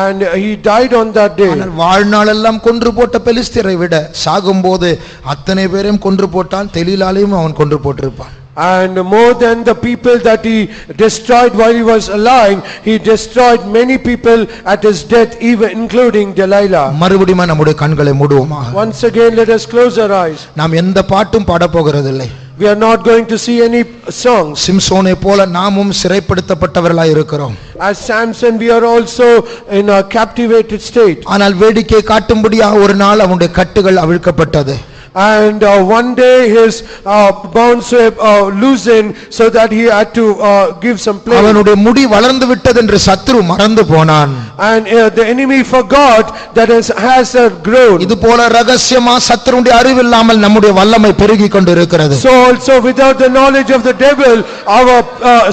And he died on that day. ஆனால் வாழ்நாளெல்லாம் கொன்று போட்ட பெலிஸ்தியரை விட சாகும்போது அத்தனை பேரையும் கொன்று போட்டான். தெலிலாலையும் அவன் கொன்று போட்டிருப்பான். And more than the people that he destroyed while he was alive, he destroyed many people at his death, even including Delilah. மறுபடியும் நம்முடைய கண்களை மூடுவோமா? Once again let us close our eyes. நாம் எந்த பாட்டும் பாட போகிறதில்லை. We are not going to see any songs. சிம்சோனை போல நாமும் சிறைப்படுத்தப்பட்டவர்களாய் இருக்கிறோம். As Samson we are also in a captivated state. ஆனால் வேடிக்கை காட்டும்படியாக ஒரு நாள் அவனுடைய கட்டுகள் அவிழ்க்கப்பட்டது. And one day his bonds were loosened so that he had to give some play. அவனுடைய முடி வளர்ந்து விட்டது என்று சத்துரு மறந்து போனான். And the enemy forgot that his hairs had grown. இது போல ரகசியமா சத்துருடைய அறிவில்லாமல் நம்முடைய வல்லமை பெருகிக் கொண்டிருக்கிறது. So also without the knowledge of the devil our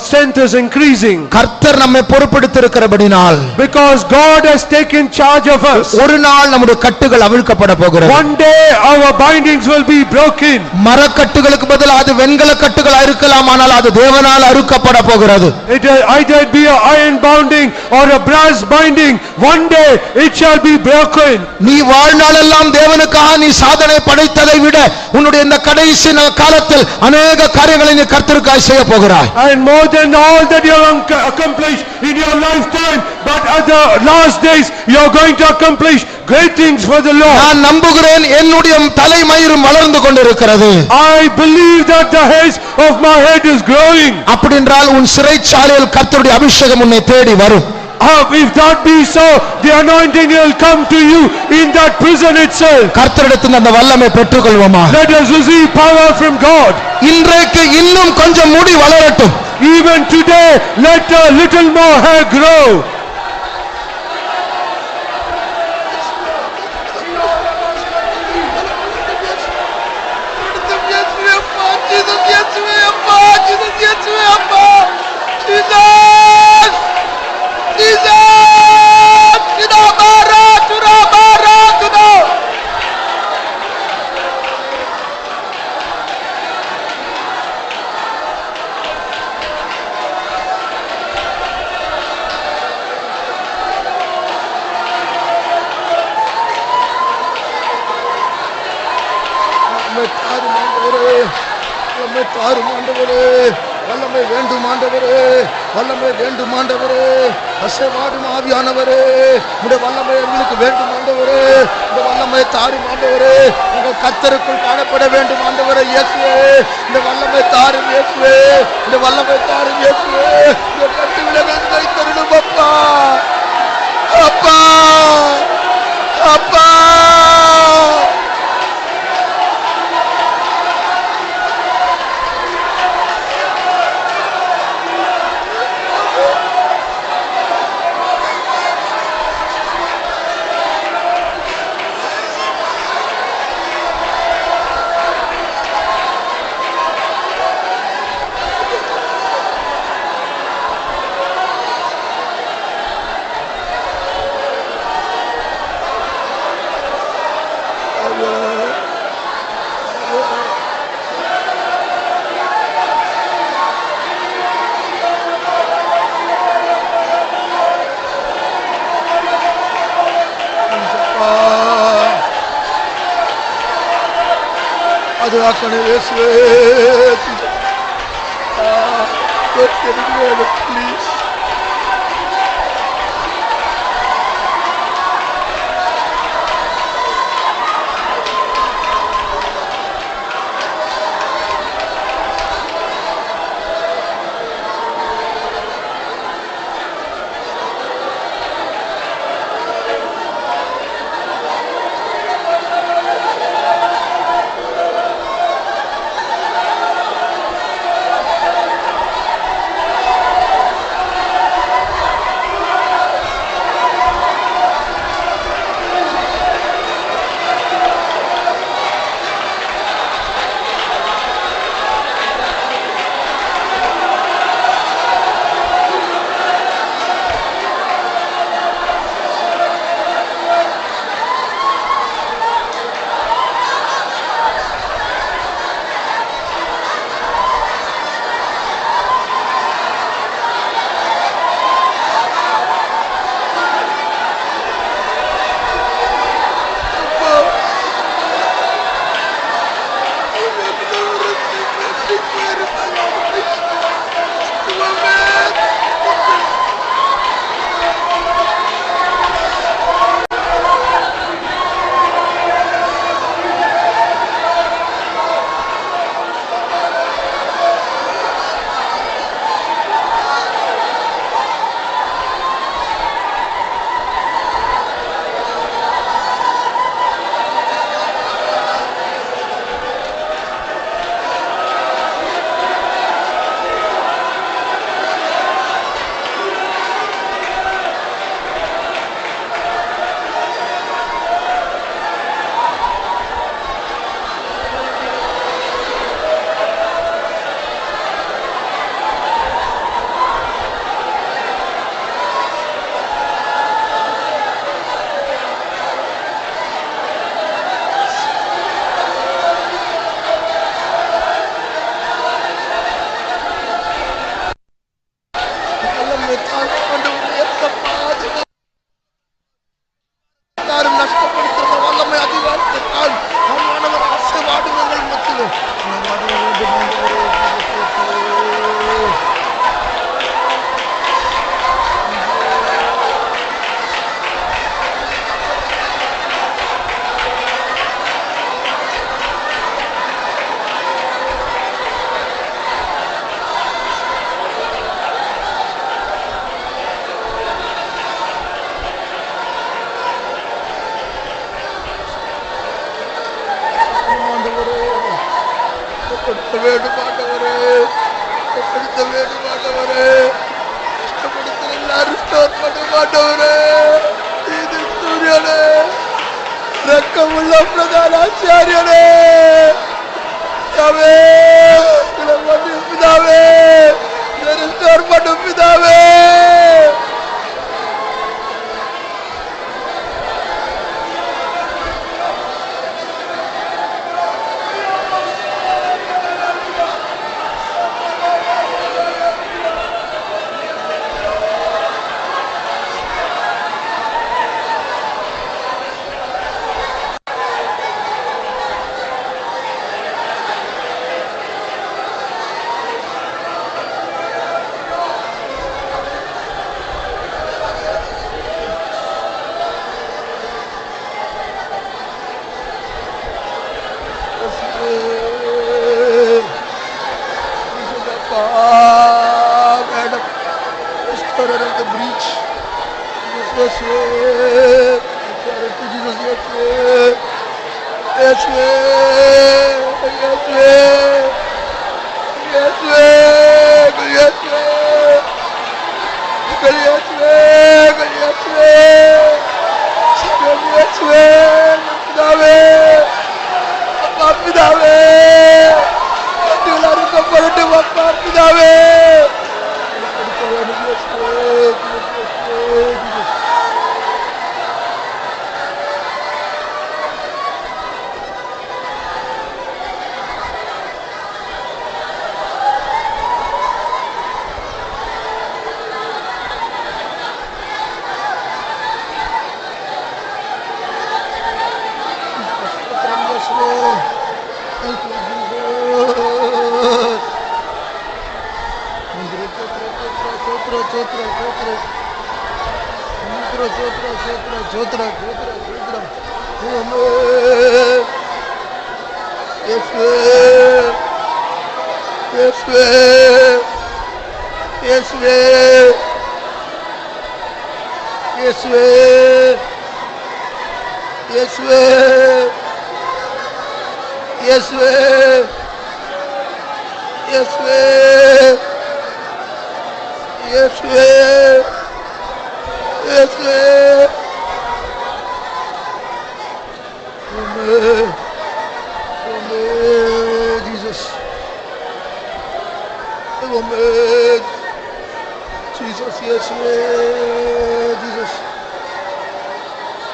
strength is increasing. கர்த்தர் நம்மை பொறுப்பெடுத்திருக்கிறபடியால், because God has taken charge of us, ஒரு நாள் நம்முடைய கட்டுகள் அவிழ்க்கப்பட போகிறது. one day our bindings will be broken. மரக்கட்டுகளுக்கு பதிலாக அது வெண்கல கட்டுகள் இருக்கலாம், ஆனால் அது தேவனால் அறுக்கப்பட போகிறது. Either it be a iron binding or a brass binding, one day it shall be broken. நீ வாழ்நாளெல்லாம் தேவனுக்காக நீ சாதனை படைத்ததை விட உன்னுடைய இந்த கடைசி காலத்தில் अनेक காரியங்களை நீ கர்த்தருக்காக செய்ய போகிறாய். And more than all that you have accomplished in your lifetime, but at the last days you are going to accomplish great things for the Lord. நான் நம்புகிறேன் என்னுடைய தலைமயிரும் வளர்ந்து கொண்டிருக்கிறது. I believe that the hairs of my head is growing. அப்படி என்றால் உன் சிறைச்சாலையில் கர்த்தருடைய அபிஷேகம் உன்னை தேடி வரும். If that be so, the anointing will come to you in that prison itself. கர்த்தரிடத்தில் அந்த வல்லமை பெற்றுக்கொள்வோமா? Let us receive power from God. இன்றைக்கு இன்னும் கொஞ்சம் முடி வளரட்டும். Even today let a little more hair grow. வல்லமை வேண்டும் ஆண்டவரே, வல்லமை வேண்டும் ஆண்டவரே, அசைவாடும் ஆவியானவரே, உம்முடைய வல்லமை எங்களுக்கு வேண்டும் ஆண்டவரே, இந்த வல்லமை தாரும் ஆண்டவரே, உங்கள் கர்த்தருக்குள் காணப்பட வேண்டும் ஆண்டவரே இயேசுவே, இந்த வல்லமை தாரும் இயேசுவே, இந்த வல்லமை தாரும் இயேசுவே, இந்த கட்டுகளை தருணும் அப்பா, அப்பா, அப்பா. பாதுகாக்கணும் இயேசுவே. ப்ளீஸ் நஷ்டப்படுத்துகிற வல்லமை அதிகாரத்திற்கால் ஆண்டவர் ஆசீர்வாதங்கள் மத்தியிலே வேண்டுமாட்டவரே வேண்டுமாட்டவரே கஷ்டப்படுத்த எல்லாரும் ஸ்டோர் பண்ண மாட்டவரே இது சூரியனே ரக்கமுள்ள பிரதான ஆச்சாரியனே பிதாவே பிதாவே ஸ்டோர் பண்ணும் பிதாவே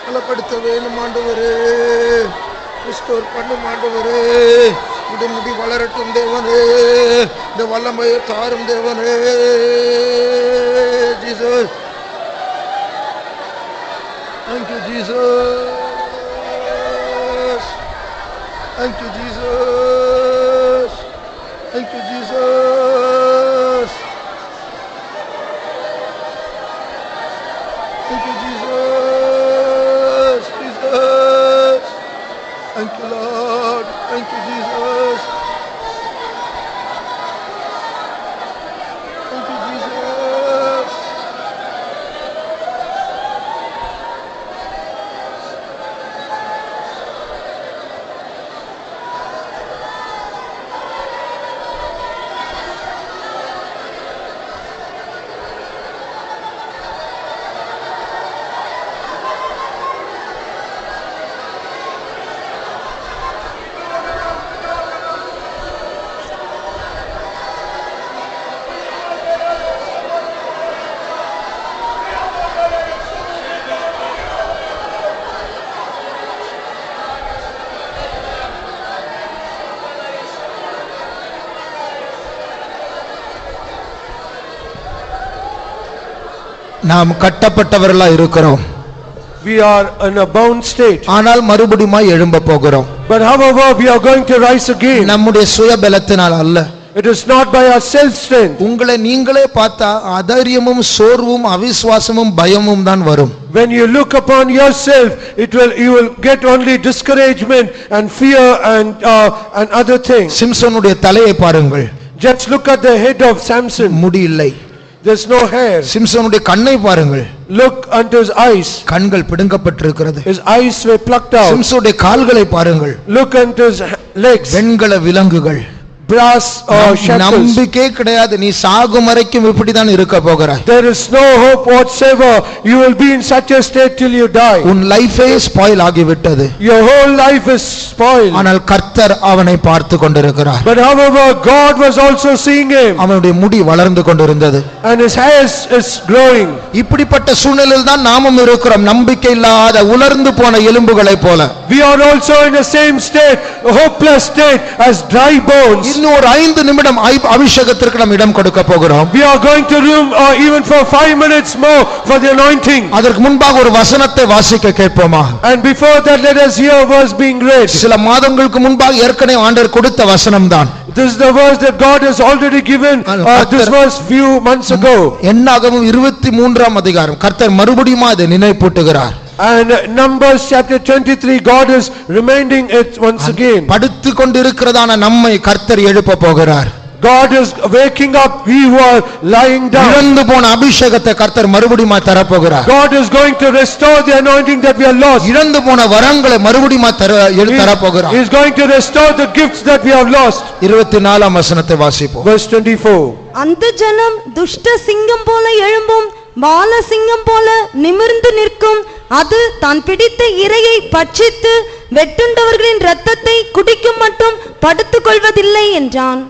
பலப்படுத்த வேணும் ஆண்டவரே, ரிஸ்டோர் பண்ணும் ஆண்டவரே, உடனடி வளரட்டும் தேவனே, இந்த வல்லமையை தாரும் தேவனே. Jesus, thank you Jesus, thank you Jesus, thank you Jesus, thank you Jesus, Jesus, thank you Lord, thank you Jesus, thank you Jesus. நாம் கட்டப்பட்டவர்களா இருக்கிறோம். We are in a bound state. ஆனால் மறுபடியும் எழும்ப போகிறோம். But however, we are going to rise again. நம்முடைய சுய பலத்தினால் அல்ல. It is not by our self strength. உங்களை நீங்களே பார்த்தா அதைரியமும் சோர்வும் அவிசுவாசமும் பயமும் தான் வரும். When you look upon yourself, you will get only discouragement and fear and other things. சிம்சோனுடைய தலையை பாருங்கள். Just look at the head of Samson. முடி இல்லை. There's no hair. சிம்சோனுடைய கண்ணை பாருங்கள். Look unto his eyes. கண்கள் பிடுங்கப்பட்டிருக்கிறது. His eyes were plucked out. சிம்சோனுடைய கால்களை பாருங்கள். Look unto his legs. வெண்கல விலங்குகள். Brass shackles. நம்பிக்கை கிடையாது. நீ சாகும் வரைக்கும் இப்படிதான் இருக்க போகிறாய். There is no hope whatsoever. You will be in such a state till you die. உன் லைஃபே ஸ்பாயில் ஆகிவிட்டது. Your whole life is spoiled. ஆனால் கர்த்தர் அவனை பார்த்து கொண்டிருக்கிறார். But however, God was also seeing him. அவனுடைய முடி வளர்ந்து கொண்டிருந்தது. And his hair is growing. இப்படிப்பட்ட சூழ்நிலையில் தான் நாமும் இருக்கிறோம். நம்பிக்கை இல்லாத உலர்ந்து போன எலும்புகளைப் போல. We are also in the same state, a hopeless state as dry bones. இன்னும் ஒரு 5 நிமிடம் அபிஷேகத்திற்கு நாம் இடம் கொடுக்க போகிறோம். We are going to room even for 5 minutes more for the anointing. அதற்கு முன்பாக ஒரு வசனத்தை வாசிக்க கேட்போமா? And before that, let us hear a verse being read. சில மாதங்களுக்கு முன்பாக ஏற்கனவே ஆண்டவர் கொடுத்த வசனம் தான். This is the verse that God has already given. This verse few months ago. என்னாகமம் 23ஆம் அதிகாரம் கர்த்தர் மறுபடியும் அதை நினைப்பூட்டுகிறார். And Numbers chapter 23, God is reminding it once again. படுத்து கொண்டிருக்கிறதான நம்மை கர்த்தர் எழுப்ப போகிறார். God is waking up we who are lying down. இழந்து போன அபிஷேகத்தை கர்த்தர் மறுபடியும் தர போகிறார். God is going to restore the anointing that we have lost. இழந்து போன வரங்களை மறுபடியும் தர போகிறார். He is going to restore the gifts that we have lost. 24ஆம் வசனத்தை வாசிப்போம். Verse 24. அந்த ஜனம் துஷ்ட சிங்கம் போல எழும்பும், பால சிங்கம் போல நிமிர்ந்து நிற்கும். அது தான் பிடித்த இரையை பட்சித்து வெட்டுண்டவர்களின் இரத்தத்தை குடிக்கும் மட்டும் படுத்துக் கொள்வதில்லை என்றான்.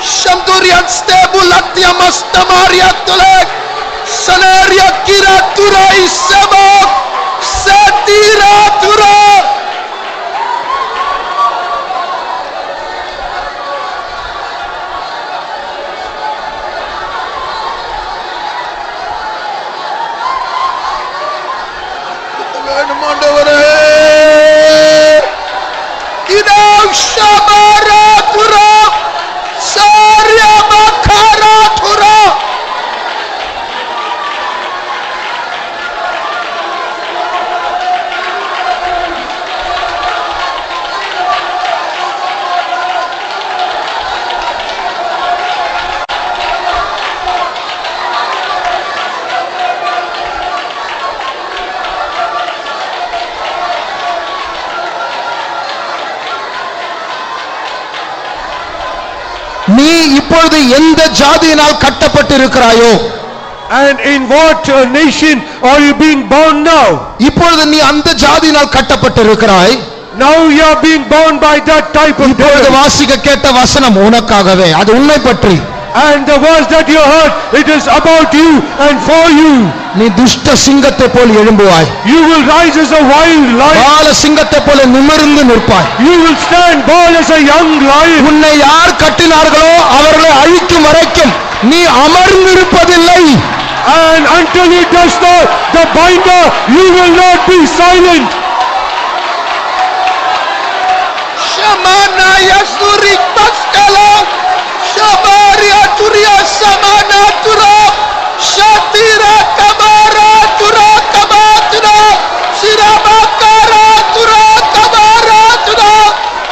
Shamdurian stebulatia mastamaria tulek Sanaria kira turai sebok Satira tura நீ இப்பொழுது எந்த ஜாதியினால் கட்டப்பட்டிருக்கிறாயோ, and in what nation are you being bound now? இப்பொழுது நீ அந்த ஜாதியினால் கட்டப்பட்டிருக்கிறாய். Now you are being bound by that type of இப்பொழுது devil. வாசிக்க கேட்ட வசனம் உனக்காகவே, அது உன்னை பற்றி. And the verse that you heard, it is about you and for you. நீ துஷ்ட சிங்கத்தை போல் எழும்புவாய். You will rise as a wild lion. பால சிங்கத்தை போல நிமிர்ந்து நிற்பாய். You will stand bold as a young lion. உன்னை யார் கட்டினார்களோ அவர்களை அழிக்கும் வரைக்கும் நீ அமர்ந்திருப்பதில்லை. And until he does not the binder, you will not be silent. Shamana yasuri paskala shabaria turia samana tura shatira kabara tura kabatura sirabakara tura kabara tura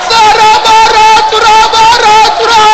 sarabara tura bara tura.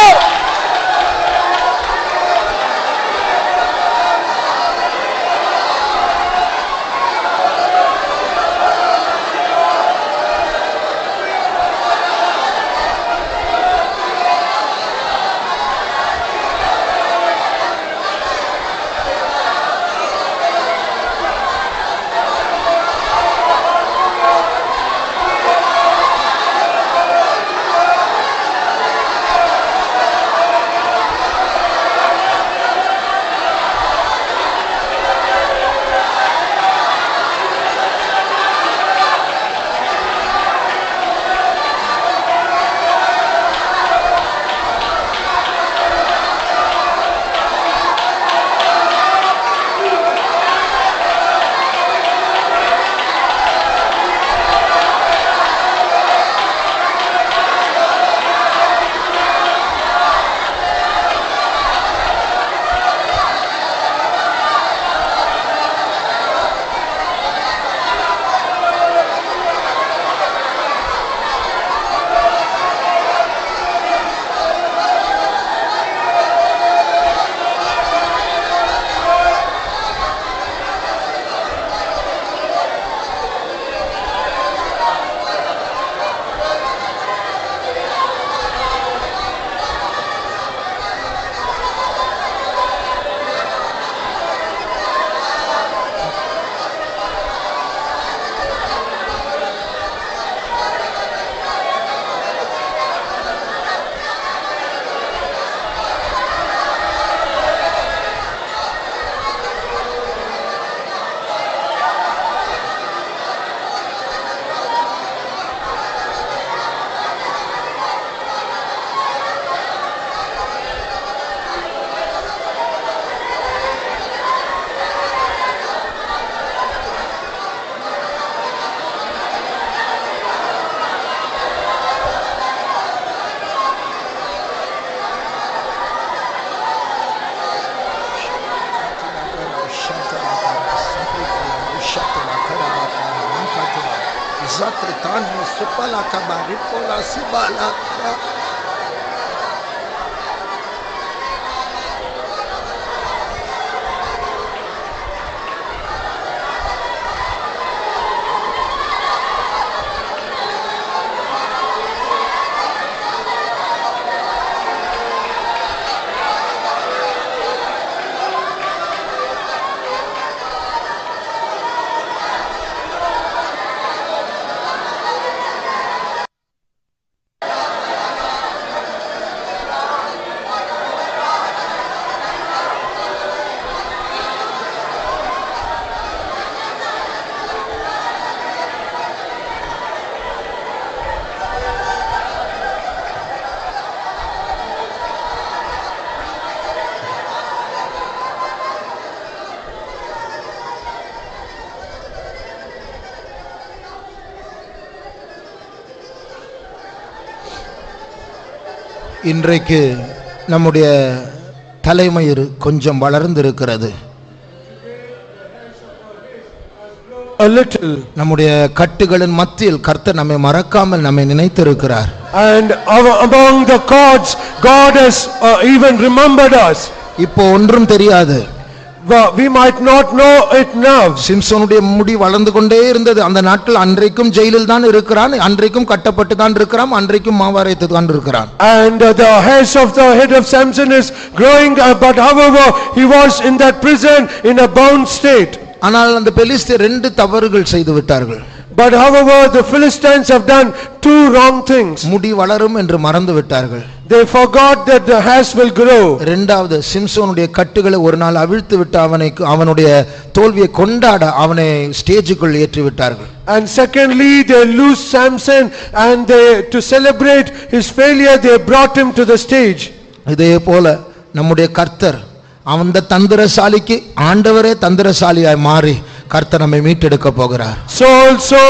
Zakritano supala kabaripola sibala. இன்றைக்கு நம்முடைய தலைமயிர் கொஞ்சம் வளர்ந்திருக்கிறது. A little. நம்முடைய கட்டுகளின் மத்தியில் கர்த்தர் நம்மை மறக்காமல் நம்மை நினைத்திருக்கிறார். And among the cords God has even remembered us. இப்போ ஒன்றும் தெரியாது. we might not know it now. சிம்சோனுடைய முடி வளர்ந்து கொண்டே இருந்தது. அந்த நாட்கள் அன்றைக்கும் ஜெயிலில் தான் இருக்கிறான், அன்றைக்கும் கட்டப்பட்டு தான் இருக்கிறான், அன்றைக்கும் மாவாரைத்து தான் இருக்கிறான். And the hairs of the head of Samson is growing, but however he was in that prison in a bound state. ஆனால் அந்த பெலிஸ்தர் ரெண்டு தவறுகள் செய்து விட்டார்கள். But however the Philistines have done two wrong things. முடி வளரும் என்று மறந்து விட்டார்கள். They forgot that the hairs will grow. இரண்டாவது, சிம்சோனுடைய கட்டுகளை ஒரு நாள் அவிழ்த்து விட்டு அவனுடைய தோல்வியை கொண்டாட அவனை ஸ்டேஜுக்குள் ஏற்றி விட்டார்கள். And secondly, they lose Samson, and they, to celebrate his failure, they brought him to the stage. இதே போல நம்முடைய கர்த்தர் அந்த தந்திரசாலிக்கு ஆண்டவரே தந்திரசாலியாய் மாறி கர்த்தர் நம்மை மீட்டெடுக்க போகிறார். So also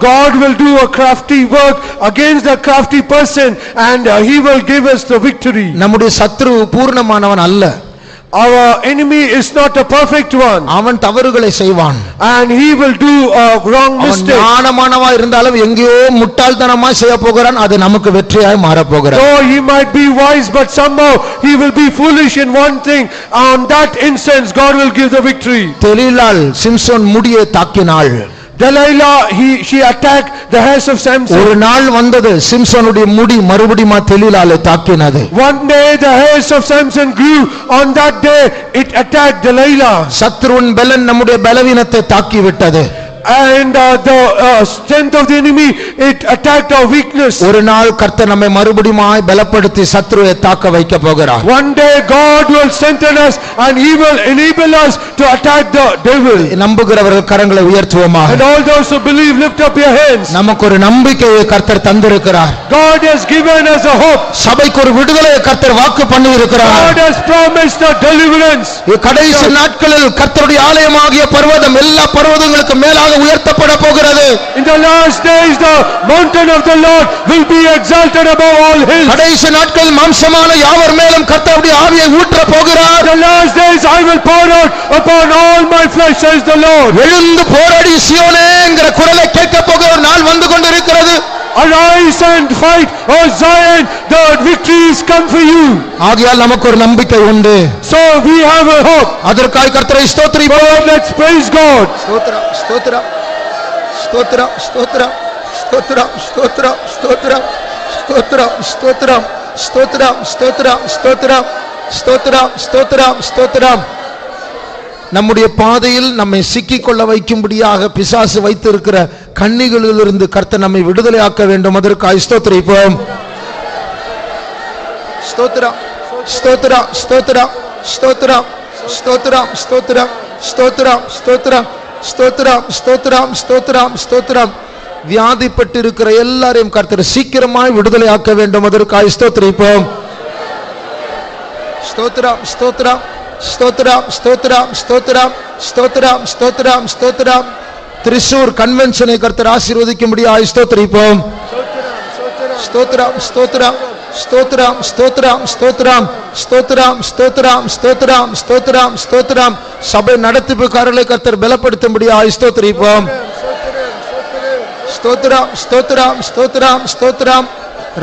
God will do a crafty work against the crafty person, and he will give us the victory. நம்முடைய சத்ரு பூர்ணமானவன் அல்ல. Our enemy is not a perfect one. அவன் தவறுகளை செய்வான். And he will do a wrong mistake. ஞானமானவா இருந்தாலும் எங்கேயோ முட்டாள்தனமா செய்ய போகிறான். அது நமக்கு வெற்றியாய் மாற போகிறார். So he might be wise, but somehow he will be foolish in one thing. On that instance God will give the victory. தெலீலாள் Samson முடியை தாக்கினாள். Delilah, she attacked the hairs of Samson. ஒரு நாள் வந்தது, சிம்சோனுடைய முடி மறுபடியும் தெலீலாளை தாக்கினது. One day the hairs of Samson grew. On that day it attacked Delilah. சத்ருவின் பலன் நம்முடைய பலவீனத்தை தாக்கி விட்டது. And the strength of the enemy, it attacked our weakness. ஒரு நாள் கர்த்தர் நம்மை மறுபடியும் பலப்படுத்தி சத்ருவை தாக்க வைக்க போகிறார். One day God will strengthen us and he will enable us to attack the devil. நம்புகிறவர்கள் கரங்களை உயர்த்துவோமாக. And all those who believe, lift up your hands. நமக்கு ஒரு நம்பிக்கையை கர்த்தர் தந்திருக்கிறார். God has given us a hope. சபைக்கு ஒரு விடுதலையை கர்த்தர் வாக்கு பண்ணி இருக்கிறார். God has promised a deliverance. கடைசி நாட்களில் கர்த்தருடைய ஆலயமாகிய பர்வதம் எல்லா பர்வதங்களுக்கு மேலாக உயர்த்தப்பட போகிறது. In the last days the mountain of the Lord will be exalted above all hills. கடைசி நாட்களில் மாம்சமான யாவர் மேலும் கர்த்தருடைய ஆவியை ஊற்ற போகிறார். The last days I will pour out upon all my flesh, says the Lord. எழுந்து போராடி சீயோனே என்கிற குரலை கேட்க போகிற ஒரு நாள் வந்து கொண்டிருக்கிறது. Arise and fight, O Zion, the victory is come for you. ஆகையால் நமக்கு ஒரு நம்பிக்கை உண்டு. So we have a hope. அதற்காக கர்த்தரை ஸ்தோத்திரிப்போம். Let's praise God. ஸ்தோத்திரம் ஸ்தோத்திரம் ஸ்தோத்திரம் ஸ்தோத்திரம் ஸ்தோத்திரம் ஸ்தோத்திரம் ஸ்தோத்திரம் ஸ்தோத்திரம் ஸ்தோத்திரம் ஸ்தோத்திரம் ஸ்தோத்திரம் ஸ்தோத்திரம் ஸ்தோத்திரம் ஸ்தோத்திரம் ஸ்தோத்திரம். நம்முடைய பாதையில் நம்மை சிக்கிக் கொள்ள வைக்கும்படியாக பிசாசு வைத்திருக்கிற கண்ணிகளிலிருந்து கர்த்தர் நம்மை விடுதலையாக்க வேண்டும். அதற்காக ஸ்தோத்திரிப்போம். ஸ்தோத்திரம் ஸ்தோத்திரம் ஸ்தோத்திரம் ஸ்தோத்திரம் ஸ்தோத்திரம் ஸ்தோத்திரம் ஸ்தோத்திரம் ஸ்தோத்திரம் ஸ்தோத்திரம் ஸ்தோத்திரம் ஸ்தோத்திரம் ஸ்தோத்திரம். வியாதிப்பட்டிருக்கிற எல்லாரையும் கர்த்தர் சீக்கிரமாய் விடுதலையாக்க வேண்டும். அதற்காக ஸ்தோத்திரிப்போம். ஸ்தோத்திரம் ஸ்தோத்திரம் ஸ்தோத்திரம் ஸ்தோத்திரம் ஸ்தோத்திரம் ஸ்தோத்திரம் ஸ்தோத்திரம் ஸ்தோத்திரம். திரிசூர் கன்வென்ஷனை கர்த்தர் ஆசீர்வதிக்கும்படியாக ஸ்தோத்திரிப்போம். ஸ்தோத்திரம் ஸ்தோத்திரம் ஸ்தோத்திரம் ஸ்தோத்திரம் ஸ்தோத்திரம் ஸ்தோத்திரம் ஸ்தோத்திரம் ஸ்தோத்திரம் ஸ்தோத்திரம் ஸ்தோத்திரம். சபை நடத்திப்புக்காரர்களை கர்த்தர் பலப்படுத்தும்படியாக ஸ்தோத்திரிப்போம். ஸ்தோத்திரம் ஸ்தோத்திரம் ஸ்தோத்திரம் ஸ்தோத்திரம்.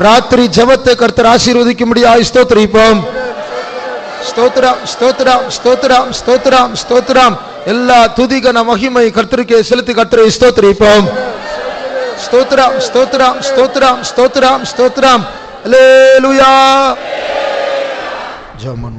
ராத்திரி ஜெபத்தை கர்த்தர் ஆசீர்வதிக்கும்படியாக ஸ்தோத்திரிப்போம். ஸ்தோத்திரம் ஸ்தோத்திரம் ஸ்தோத்திரம் ஸ்தோத்திரம் ஸ்தோத்திரம். எல்லா துதிகன மகிமை கர்த்தருக்கே செலுத்தி கர்த்தரை ஸ்தோத்திரிப்போம். ஸ்தோத்திரம் ஸ்தோத்திரம் ஸ்தோத்திரம் ஸ்தோத்திரம் ஸ்தோத்திரம். அல்லேலூயா. ஜெபம்